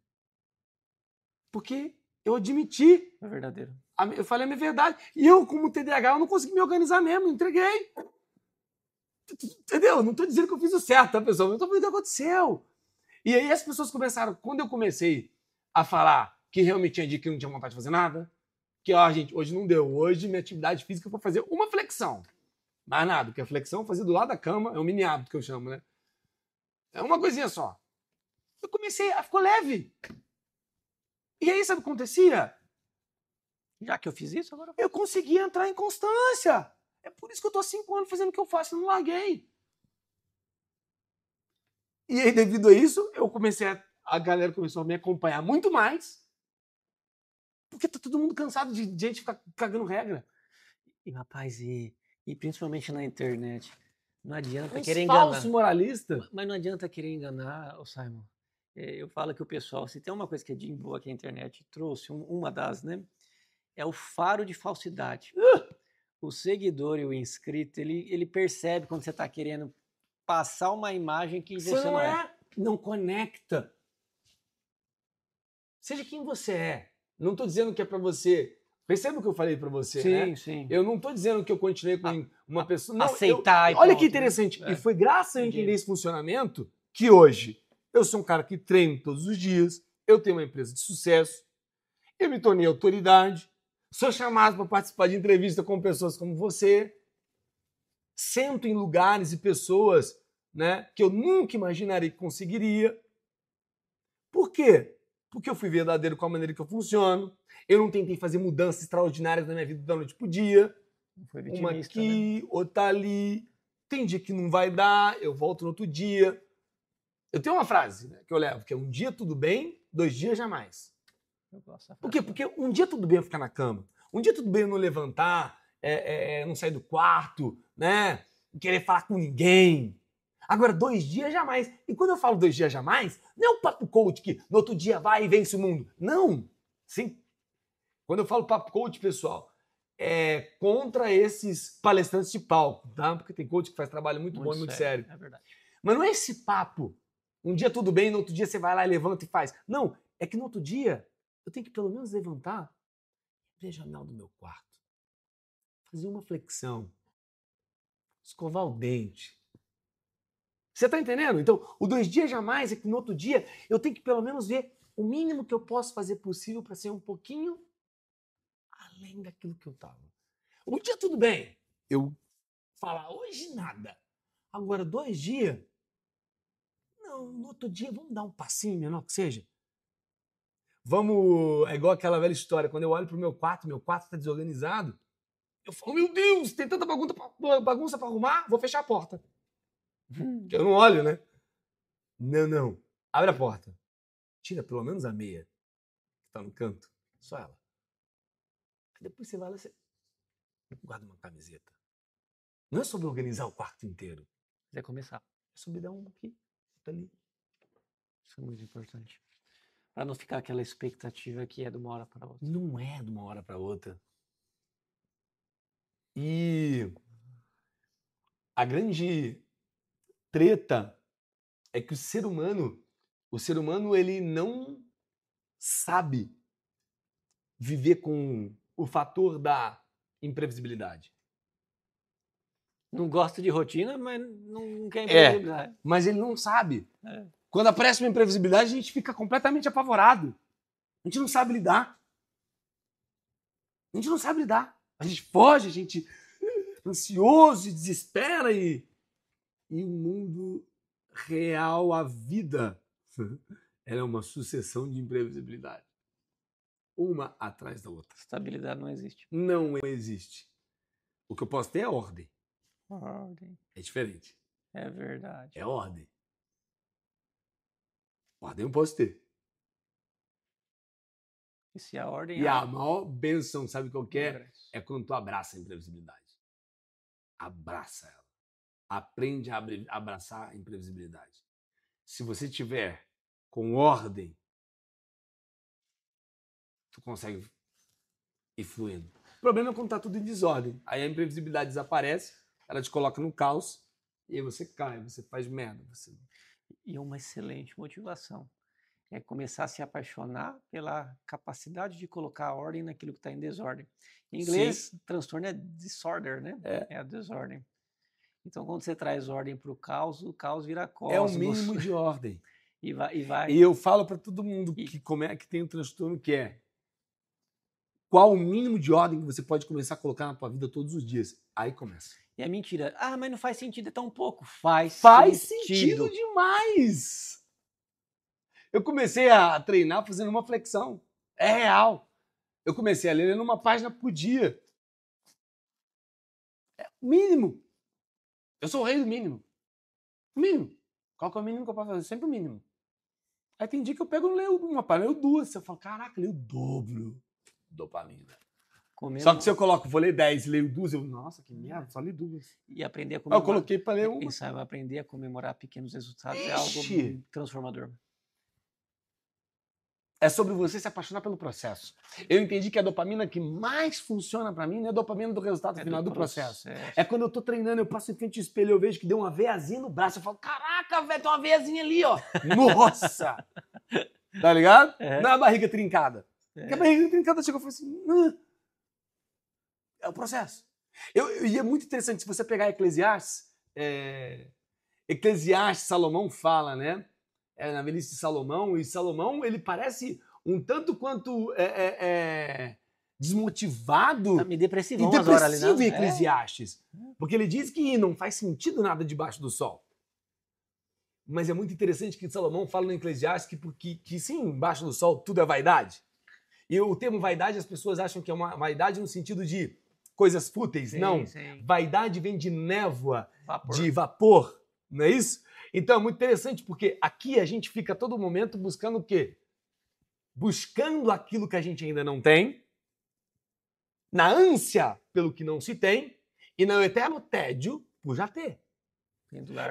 Porque eu admiti. É verdadeiro. Eu falei a minha verdade. E eu, como TDAH, eu não consegui me organizar mesmo. Entreguei. Entendeu? Não estou dizendo que eu fiz o certo, tá, pessoal? Não estou falando o que aconteceu. E aí as pessoas começaram... Quando eu comecei a falar que realmente tinha dia que eu não tinha vontade de fazer nada, que, ó, gente, hoje não deu. Hoje minha atividade física foi fazer uma flexão. Mais nada, porque a flexão eu fazia do lado da cama, é um mini hábito que eu chamo, né? É uma coisinha só. Eu comecei, ficou leve. E aí, sabe o que acontecia? Já que eu fiz isso, agora... Eu consegui entrar em constância. É por isso que eu tô há 5 anos fazendo o que eu faço e não larguei. E aí, devido a isso, eu comecei a galera começou a me acompanhar muito mais. Porque tá todo mundo cansado de gente ficar cagando regra. E, rapaz, e principalmente na internet, não adianta Uns querer enganar. falso moralista. Mas não adianta querer enganar, o Simon. Eu falo que o pessoal, se tem uma coisa que é de boa que a internet trouxe, uma das, né? É o faro de falsidade. O seguidor e o inscrito, ele percebe quando você está querendo passar uma imagem que você não é. Não conecta. Seja quem você é. Não estou dizendo que é para você. Perceba o que eu falei para você, né? Sim. Eu não estou dizendo que eu continuei com uma pessoa. Não, aceitar. Olha que interessante. Né? E foi graças a eu entender esse funcionamento que hoje eu sou um cara que treino todos os dias. Eu tenho uma empresa de sucesso. Eu me tornei autoridade. Sou chamado para participar de entrevista com pessoas como você. Sento em lugares e pessoas, né, que eu nunca imaginaria que conseguiria. Por quê? Porque eu fui verdadeiro com a maneira que eu funciono. Eu não tentei fazer mudanças extraordinárias na minha vida da noite pro dia. Foi Uma vitimista, aqui, né? outra ali. Tem dia que não vai dar, eu volto no outro dia. Eu tenho uma frase, né, que eu levo, que é 1 dia tudo bem, 2 dias jamais. Eu gosto da frase. Por quê? Porque 1 dia tudo bem eu ficar na cama. 1 dia tudo bem eu não levantar, não sair do quarto, né? Não querer falar com ninguém. Agora, 2 dias jamais. E quando eu falo 2 dias jamais, não é um papo coach que no outro dia vai e vence o mundo. Não. Sim. Quando eu falo papo coach, pessoal, é contra esses palestrantes de palco, tá? Porque tem coach que faz trabalho muito bom e muito sério. É verdade. Mas não é esse papo. 1 dia tudo bem, no outro dia você vai lá e levanta e faz. Não. É que no outro dia eu tenho que pelo menos levantar, abrir a janela do meu quarto, fazer uma flexão, escovar o dente. Você tá entendendo? Então, o 2 dias jamais é que no outro dia eu tenho que pelo menos ver o mínimo que eu posso fazer possível para ser um pouquinho além daquilo que eu tava. 1 dia tudo bem. Eu falar hoje nada. Agora 2 dias, não, no outro dia vamos dar um passinho menor que seja. Vamos, é igual aquela velha história, quando eu olho pro meu quarto tá desorganizado, eu falo, meu Deus, tem tanta bagunça para arrumar, vou fechar a porta. Eu não olho, né? Não. Abre a porta. Tira pelo menos a meia que tá no canto. Só ela. Aí depois você vai lá e você guarda uma camiseta. Não é sobre organizar o quarto inteiro. É começar. É sobre dar um aqui, outro ali. Isso é muito importante. Para não ficar aquela expectativa que é de uma hora para outra. Não é de uma hora para outra. E a grande treta é que o ser humano ele não sabe viver com o fator da imprevisibilidade. Não gosta de rotina, mas não quer imprevisibilidade. Mas ele não sabe. Quando aparece uma imprevisibilidade, a gente fica completamente apavorado. A gente não sabe lidar. A gente foge, a gente ansioso, desespera e o mundo real, a vida, ela é uma sucessão de imprevisibilidade. Uma atrás da outra. Estabilidade não existe. Não existe. O que eu posso ter é ordem. Ordem. É diferente. É verdade. É ordem. Ordem eu posso ter. E se a ordem E a maior bênção, sabe qual que é? progresso. É quando tu abraça a imprevisibilidade. Abraça ela. Aprende a abraçar a imprevisibilidade. Se você tiver com ordem, tu consegue ir fluindo. O problema é quando tá tudo em desordem. Aí a imprevisibilidade desaparece, ela te coloca no caos, e aí você cai, você faz merda. E uma excelente motivação é começar a se apaixonar pela capacidade de colocar ordem naquilo que está em desordem. Em inglês, transtorno é disorder, né? É a desordem. Então, quando você traz ordem para o caos vira cosmos. É o mínimo de ordem. E vai. E eu falo para todo mundo que tem um transtorno que é qual o mínimo de ordem que você pode começar a colocar na tua vida todos os dias. Aí começa. E é mentira. Ah, mas não faz sentido, é tão pouco. Faz sentido demais. Eu comecei a treinar fazendo uma flexão. É real. Eu comecei a ler uma página por dia. É o mínimo. Eu sou o rei do mínimo. O mínimo. Qual que é o mínimo que eu posso fazer? Sempre o mínimo. Aí tem dia que eu pego e leio uma página, leio duas. Eu falo, caraca, leio o dobro. Dopamina. Só que se eu coloco, vou ler 10 e leio duas, eu, nossa, que merda, só li duas. E aprender a comemorar. Eu coloquei para ler uma. Quem sabe aprender a comemorar pequenos resultados é algo transformador. É sobre você se apaixonar pelo processo. Eu entendi que a dopamina que mais funciona para mim não é a dopamina do resultado final do processo. É quando eu tô treinando, eu passo em frente ao espelho, eu vejo que deu uma veiazinha no braço, eu falo, caraca, velho, tem uma veiazinha ali, ó. Nossa! Tá ligado? Não é a barriga trincada. Porque a barriga trincada chegou e falou assim, é o processo. E é muito interessante, se você pegar Eclesiastes, Salomão fala, né? Na velhice de Salomão, e Salomão, ele parece um tanto quanto desmotivado tá meio depressivo em Eclesiastes. Porque ele diz que não faz sentido nada debaixo do sol. Mas é muito interessante que Salomão fala no Eclesiastes que sim, embaixo do sol tudo é vaidade. E o termo vaidade, as pessoas acham que é uma vaidade no sentido de coisas fúteis. Sim, não. Sim. Vaidade vem de névoa, de vapor. Não é isso? Então é muito interessante, porque aqui a gente fica a todo momento buscando o quê? Buscando aquilo que a gente ainda não tem, na ânsia pelo que não se tem, e no eterno tédio por já ter.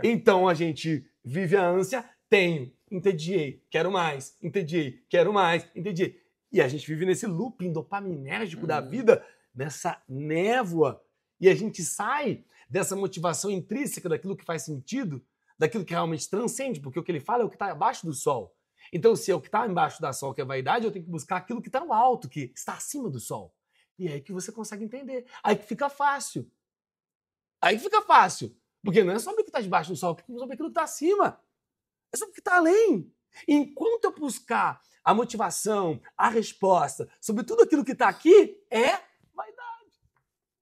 Então a gente vive a ânsia, tenho, entediei, quero mais, entediei, quero mais, entediei. E a gente vive nesse looping dopaminérgico da vida, nessa névoa, e a gente sai dessa motivação intrínseca daquilo que faz sentido, daquilo que realmente transcende, porque o que ele fala é o que está abaixo do sol. Então, se é o que está embaixo da sol, que é vaidade, eu tenho que buscar aquilo que está no alto, que está acima do sol. E é aí que você consegue entender. Aí que fica fácil. Aí que fica fácil. Porque não é sobre o que está debaixo do sol, é sobre aquilo que está acima. É sobre o que está além. E enquanto eu buscar a motivação, a resposta, sobre tudo aquilo que está aqui, é vaidade.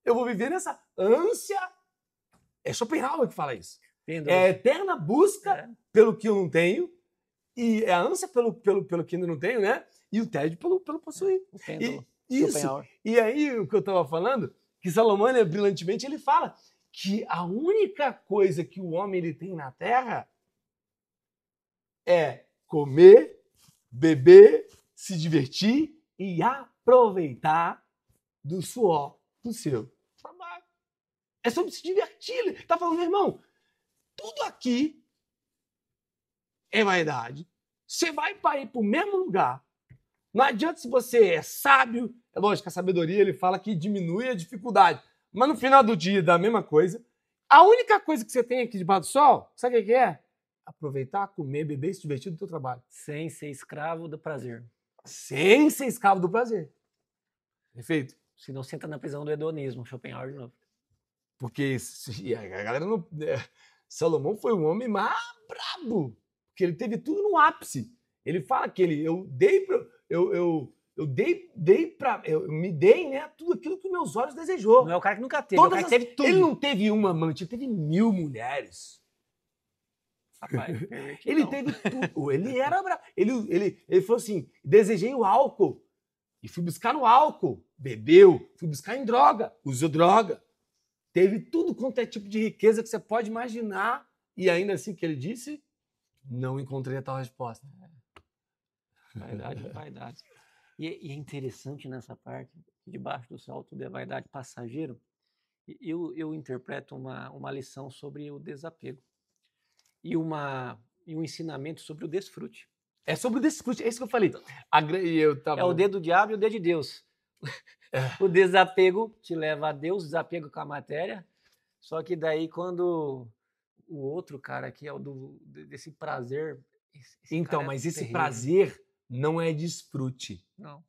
Eu vou viver nessa ânsia. É Schopenhauer que fala isso. É a eterna busca pelo que eu não tenho, e é a ânsia pelo que ainda não tenho, né? E o tédio pelo possuir. Isso. E aí, o que eu estava falando, que Salomão, brilhantemente, ele fala que a única coisa que o homem ele tem na Terra é comer, beber, se divertir e aproveitar do suor do seu trabalho. É sobre se divertir. Ele está falando, meu irmão, tudo aqui é vaidade. Você vai para ir para o mesmo lugar. Não adianta se você é sábio. É lógico que a sabedoria ele fala que diminui a dificuldade. Mas no final do dia dá a mesma coisa. A única coisa que você tem aqui debaixo do sol, sabe o que é? Aproveitar, comer, beber e se divertir do teu trabalho. Sem ser escravo do prazer. Sem ser escravo do prazer. Perfeito? Senão você entra na prisão do hedonismo, Schopenhauer de novo. Porque a galera não... Salomão foi o homem mais brabo. Porque ele teve tudo no ápice. Ele fala que eu me dei, né, tudo aquilo que meus olhos desejou. Não é o cara que nunca teve, é o cara que teve tudo. Ele não teve uma amante, ele teve 1000 mulheres. Rapaz, ele teve tudo. Ele era bravo. Ele falou assim, desejei o álcool. E fui buscar no álcool. Bebeu. Fui buscar em droga. Usou droga. teve tudo quanto é tipo de riqueza que você pode imaginar, e ainda assim que ele disse, não encontrei a tal resposta. Vaidade, vaidade. E é interessante nessa parte, debaixo do céu tudo é vaidade passageiro, eu interpreto uma lição sobre o desapego e um ensinamento sobre o desfrute. É sobre o desfrute, é isso que eu falei. É o dedo do diabo e o dedo de Deus. O desapego te leva a Deus, desapego com a matéria, só que daí quando o outro cara aqui é o desse prazer... Então, mas esse terrível. prazer não é desfrute. Não.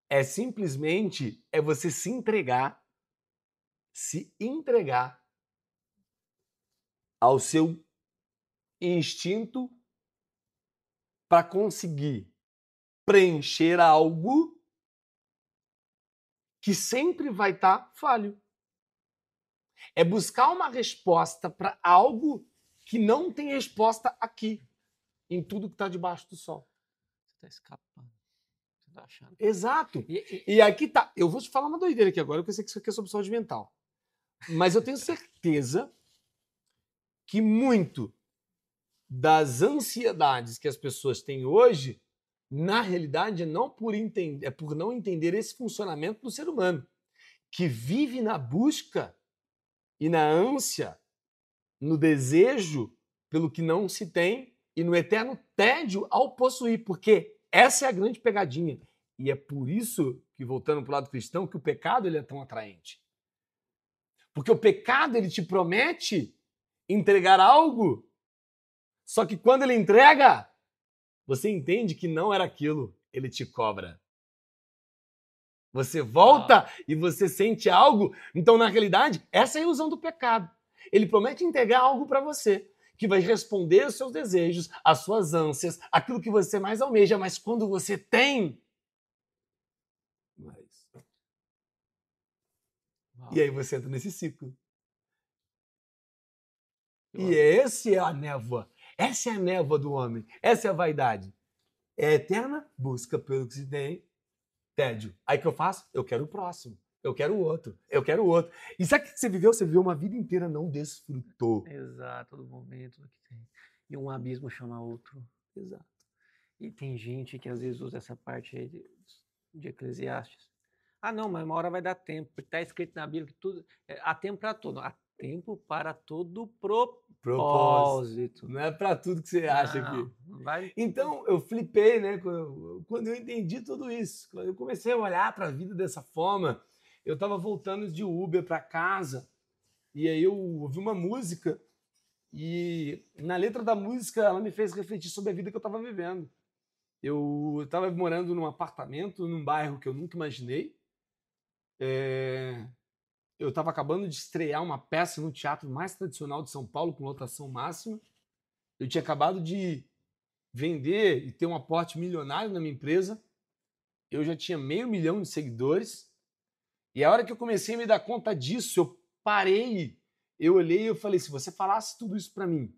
É simplesmente você se entregar ao seu instinto para conseguir preencher algo que sempre vai estar falho. É buscar uma resposta para algo que não tem resposta aqui, em tudo que está debaixo do sol. Você está escapando. Você está achando. Exato. E aqui tá. Eu vou te falar uma doideira aqui agora, porque eu sei que isso aqui é sobre saúde mental. Mas eu tenho certeza que muito das ansiedades que as pessoas têm hoje, na realidade, é por não entender esse funcionamento do ser humano, que vive na busca e na ânsia, no desejo pelo que não se tem e no eterno tédio ao possuir, porque essa é a grande pegadinha. E é por isso que, voltando para o lado cristão, que o pecado ele é tão atraente. Porque o pecado ele te promete entregar algo, só que quando ele entrega, você entende que não era aquilo, ele te cobra. Você volta e você sente algo. Então, na realidade, essa é a ilusão do pecado. Ele promete entregar algo para você, que vai responder aos seus desejos, às suas ânsias, aquilo que você mais almeja, mas quando você tem... E aí você entra nesse ciclo. E esse é a névoa. Essa é a névoa do homem. Essa é a vaidade. É a eterna busca pelo que se tem, tédio. Aí o que eu faço? Eu quero o próximo. Eu quero o outro. Eu quero o outro. E sabe o que você viveu? Você viveu uma vida inteira, não desfrutou. Exato, todo momento que tem. E um abismo chama outro. Exato. E tem gente que às vezes usa essa parte aí de Eclesiastes. Ah, não, mas uma hora vai dar tempo. Está escrito na Bíblia que tudo. Há tempo para tudo. Há tempo para todo propósito. Não é para tudo que você acha aqui. Vai... Então, eu flipei, né? Quando eu entendi tudo isso. Quando eu comecei a olhar para a vida dessa forma, eu estava voltando de Uber para casa e aí eu ouvi uma música e na letra da música ela me fez refletir sobre a vida que eu estava vivendo. Eu estava morando num apartamento, num bairro que eu nunca imaginei. Eu estava acabando de estrear uma peça no teatro mais tradicional de São Paulo, com lotação máxima. Eu tinha acabado de vender e ter um aporte milionário na minha empresa. Eu já tinha 500 mil de seguidores. E a hora que eu comecei a me dar conta disso, eu parei, eu olhei e eu falei, se você falasse tudo isso para mim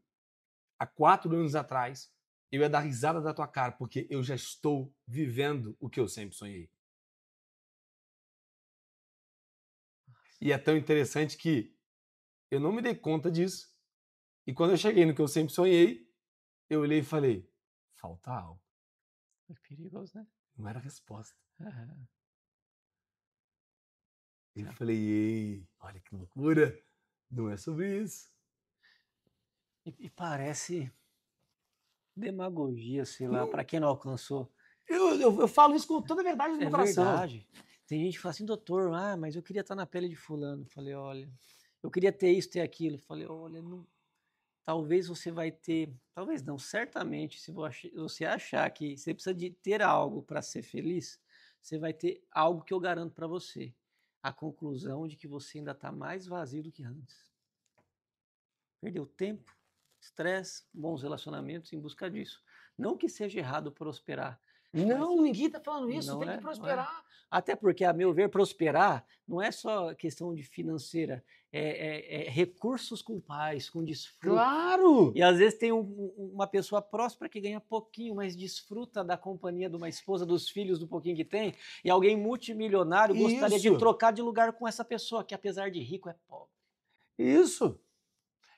há 4 anos atrás, eu ia dar risada da tua cara, porque eu já estou vivendo o que eu sempre sonhei. E é tão interessante que eu não me dei conta disso. E quando eu cheguei no que eu sempre sonhei, eu olhei e falei, falta algo. É perigoso, né? Não era a resposta. Uhum. Eu falei, ei, olha que loucura. Não é sobre isso. E parece demagogia, sei lá, para quem não alcançou. Eu falo isso com toda a verdade do meu coração. É verdade. Tem gente que fala assim, doutor, mas eu queria estar na pele de fulano. Falei, olha, eu queria ter isso, ter aquilo. Falei, olha, não, talvez você vai ter, talvez não, certamente, se você achar que você precisa de ter algo para ser feliz, você vai ter algo que eu garanto para você. A conclusão de que você ainda está mais vazio do que antes. Perdeu tempo, estresse, bons relacionamentos em busca disso. Não que seja errado prosperar, Não, ninguém está falando isso, Não tem é, que não é. prosperar. Até porque, a meu ver, prosperar não é só questão de financeira, é recursos com paz, com desfruto. Claro! E às vezes tem uma pessoa próspera que ganha pouquinho, mas desfruta da companhia de uma esposa, dos filhos, do pouquinho que tem, e alguém multimilionário gostaria de Isso. trocar de lugar com essa pessoa, que apesar de rico é pobre. Isso.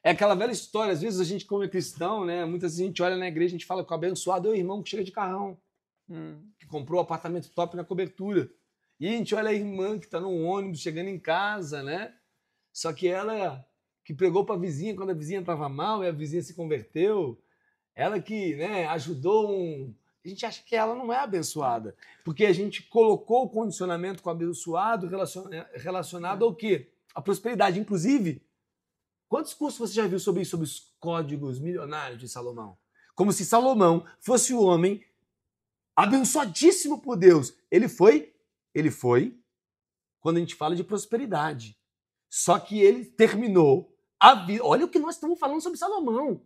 É aquela velha história, às vezes a gente como é cristão, né? Muitas vezes a gente olha na igreja, a gente fala que o abençoado é o irmão que chega de carrão, que comprou um apartamento top na cobertura. E a gente olha a irmã que está no ônibus, chegando em casa, né? Só que ela que pregou para a vizinha quando a vizinha estava mal e a vizinha se converteu, ela que, né, ajudou A gente acha que ela não é abençoada, porque a gente colocou o condicionamento com o abençoado relacionado ao quê? A prosperidade. Inclusive, quantos cursos você já viu sobre isso, sobre os códigos milionários de Salomão? Como se Salomão fosse o homem abençoadíssimo por Deus. Ele foi, quando a gente fala de prosperidade. Só que ele terminou a vida. Olha o que nós estamos falando sobre Salomão.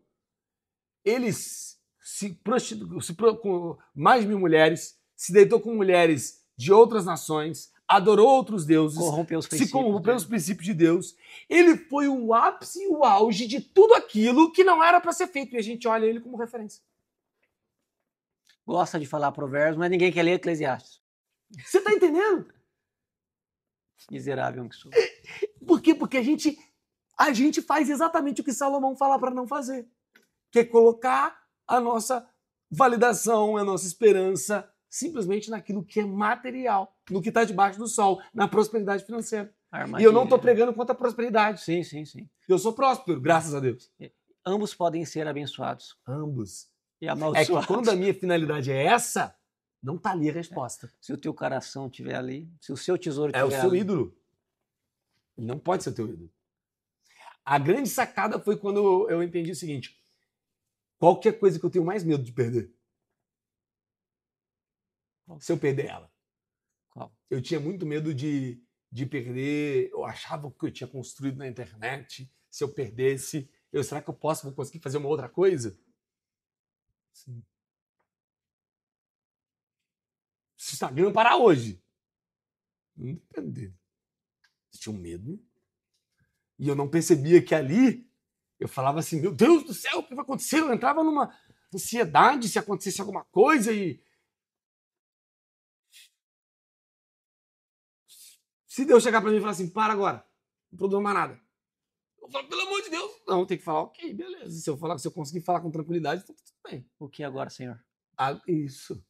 Ele se prostituiu com mais de 1.000 mulheres, se deitou com mulheres de outras nações, adorou outros deuses, se corrompeu os princípios de Deus. Ele foi o ápice e o auge de tudo aquilo que não era para ser feito. E a gente olha ele como referência. Gosta de falar provérbios, mas ninguém quer ler Eclesiastes. Você está entendendo? Miserável que sou. Por quê? Porque a gente faz exatamente o que Salomão fala para não fazer. Que é colocar a nossa validação, a nossa esperança simplesmente naquilo que é material, no que está debaixo do sol, na prosperidade financeira. E eu não estou pregando contra a prosperidade. Sim, sim, sim. Eu sou próspero, graças a Deus. Ambos podem ser abençoados. Ambos. E amaldiçoados. É que quando a minha finalidade é essa, não está ali a resposta. Se o teu coração estiver ali, se o seu tesouro estiver ali. É o seu ídolo. Não pode ser o teu ídolo. A grande sacada foi quando eu entendi o seguinte: qualquer coisa que eu tenho mais medo de perder. Se eu perder ela. Qual? Eu tinha muito medo de perder. Eu achava que eu tinha construído na internet. Se eu perdesse, será que eu vou conseguir fazer uma outra coisa? Sim. Se o Instagram parar hoje, não depende. Eu tinha um medo. E eu não percebia que ali eu falava assim: meu Deus do céu, o que vai acontecer? Eu entrava numa ansiedade se acontecesse alguma coisa e. Se Deus chegar para mim e falar assim: para agora, não produzo mais nada. Eu falo: pelo amor de Deus. Não, tem que falar: ok, beleza. Se eu conseguir falar com tranquilidade, então tudo bem. O que agora, Senhor? Isso.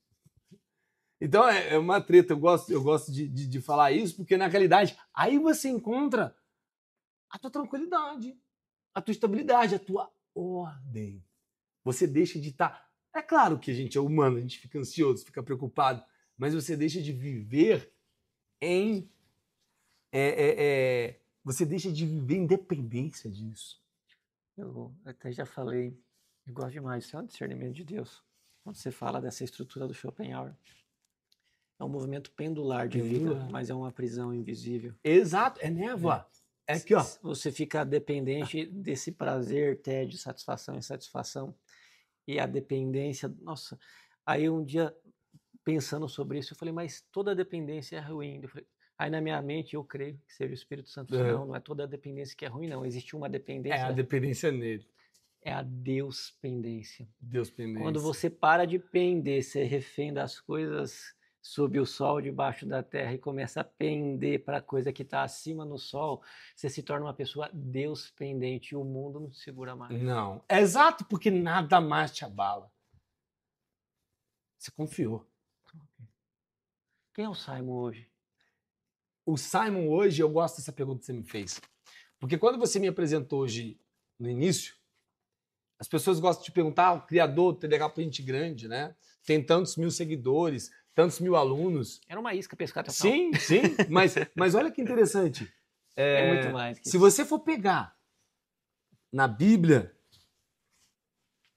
Então é uma treta. Eu gosto de falar isso, porque na realidade aí você encontra a tua tranquilidade, a tua estabilidade, a tua ordem. Você deixa de estar. É claro que a gente é humano, a gente fica ansioso, fica preocupado, mas você deixa de viver em. Você deixa de viver em dependência disso. Eu até já falei, eu gosto demais, isso é um discernimento de Deus. Quando você fala dessa estrutura do Schopenhauer, é um movimento pendular de vida, mas é uma prisão invisível. Exato, é névoa. É aqui, ó. Você fica dependente desse prazer, tédio, satisfação e insatisfação. E a dependência, nossa. Aí um dia, pensando sobre isso, eu falei, mas toda dependência é ruim. Eu falei, aí na minha mente eu creio que seja o Espírito Santo. Não é toda dependência que é ruim, não. Existe uma dependência. É a dependência nele. É a Deus-pendência. Deus-pendência. Quando você para de pender, ser refém das coisas sob o sol, debaixo da terra, e começa a pender para a coisa que está acima no sol, você se torna uma pessoa Deus-pendente e o mundo não te segura mais. Não. É exato, porque nada mais te abala. Você confiou. Quem é o Simon hoje? O Simon hoje, eu gosto dessa pergunta que você me fez. Porque quando você me apresentou hoje no início, as pessoas gostam de perguntar, o criador do TDH pra gente grande, né? Tem tantos mil seguidores, tantos mil alunos. Era uma isca pescar até o Sim, sim. Mas olha que interessante. É muito mais que se você for pegar na Bíblia,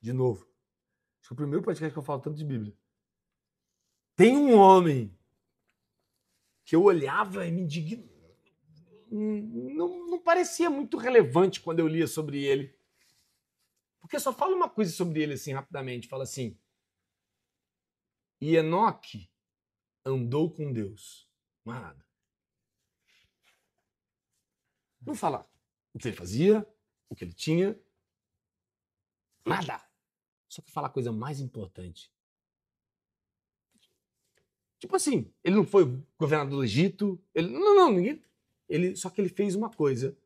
de novo, acho que é o primeiro podcast que eu falo tanto de Bíblia. Tem um homem que eu olhava e me indignava. Não parecia muito relevante quando eu lia sobre ele. Porque só fala uma coisa sobre ele assim rapidamente. Fala assim: E Enoque andou com Deus. Mais nada. Não fala o que ele fazia, o que ele tinha. Nada. Só que fala a coisa mais importante. Tipo assim, ele não foi governador do Egito. Ninguém. Só que ele fez uma coisa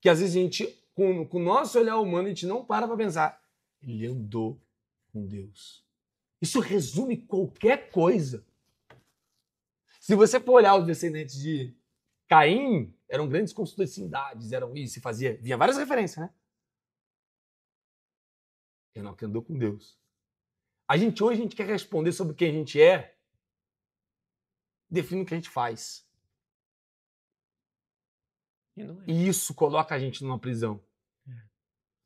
que às vezes a gente, com o nosso olhar humano, a gente não para pensar. Ele andou com Deus. Isso resume qualquer coisa. Se você for olhar os descendentes de Caim, eram grandes construtores de cidades, eram isso, vinha várias referências, né? Enoque andou com Deus. Hoje a gente quer responder sobre quem a gente é, define o que a gente faz. E isso coloca a gente numa prisão.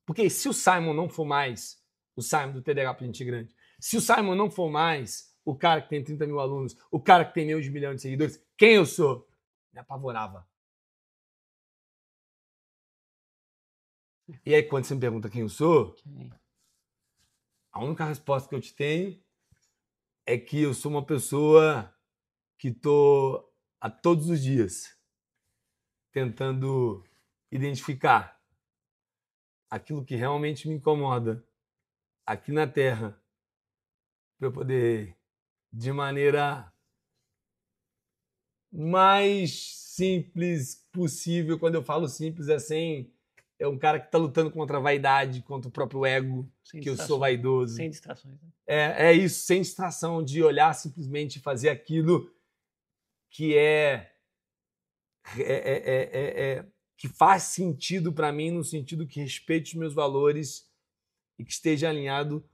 Porque se o Simon não for mais o Simon do TDH pra gente grande, se o Simon não for mais o cara que tem 30 mil alunos, o cara que tem meio de milhão de seguidores, quem eu sou? Me apavorava. E aí, quando você me pergunta quem eu sou, a única resposta que eu te tenho é que eu sou uma pessoa que estou a todos os dias tentando identificar aquilo que realmente me incomoda aqui na Terra para eu poder, de maneira mais simples possível, quando eu falo simples é um cara que está lutando contra a vaidade, contra o próprio ego, que eu sou vaidoso. Sem distrações. Né? É isso, sem distração, de olhar simplesmente e fazer aquilo que que faz sentido para mim, no sentido que respeite os meus valores e que esteja alinhado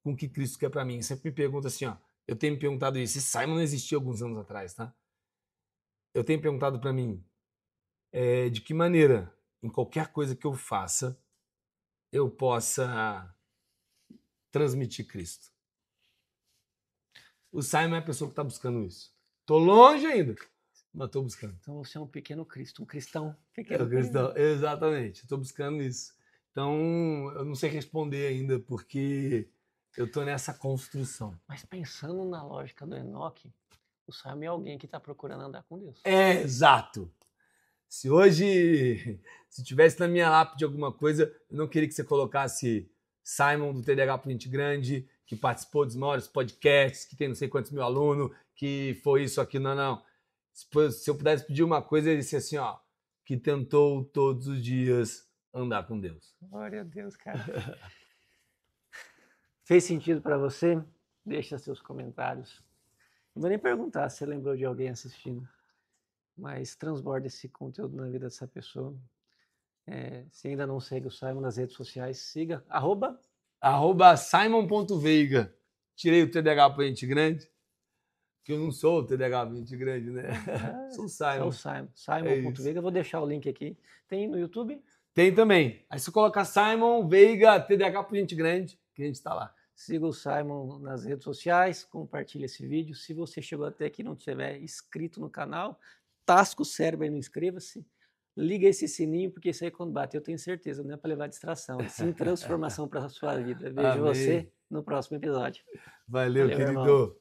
com o que Cristo quer para mim. Eu sempre me pergunto assim, ó, eu tenho me perguntado isso, esse Simon não existia alguns anos atrás, tá? Eu tenho perguntado para mim, de que maneira, em qualquer coisa que eu faça, eu possa transmitir Cristo. O Simon é a pessoa que está buscando isso. Tô longe ainda, mas estou buscando. Então você é um pequeno Cristo, um cristão. Cristão, exatamente, estou buscando isso. Então, eu não sei responder ainda, porque eu estou nessa construção. Mas pensando na lógica do Enoque, o Simon é alguém que está procurando andar com Deus. Exato. Se hoje, se tivesse na minha lápide alguma coisa, eu não queria que você colocasse Simon do TDH para gente grande, que participou dos maiores podcasts, que tem não sei quantos mil alunos, que foi isso aqui, não. Se eu pudesse pedir uma coisa, ele disse assim, ó, que tentou todos os dias andar com Deus. Glória a Deus, cara. Fez sentido para você? Deixa seus comentários. Não vou nem perguntar se você lembrou de alguém assistindo, mas transborda esse conteúdo na vida dessa pessoa. Se ainda não segue o Simon nas redes sociais, siga. @simon.veiga. Tirei o TDH para gente grande, que eu não sou o TDH para gente grande, né? Sou o Simon. Simon.veiga. Vou deixar o link aqui. Tem no YouTube? Tem também. Aí você coloca Simon Veiga, TDH para gente grande, que a gente está lá. Siga o Simon nas redes sociais, compartilhe esse vídeo. Se você chegou até aqui e não estiver inscrito no canal, tasca o cérebro e não inscreva-se. Liga esse sininho, porque isso aí quando bater, eu tenho certeza, não é para levar distração, é sim transformação para a sua vida. Vejo você no próximo episódio. Valeu, querido.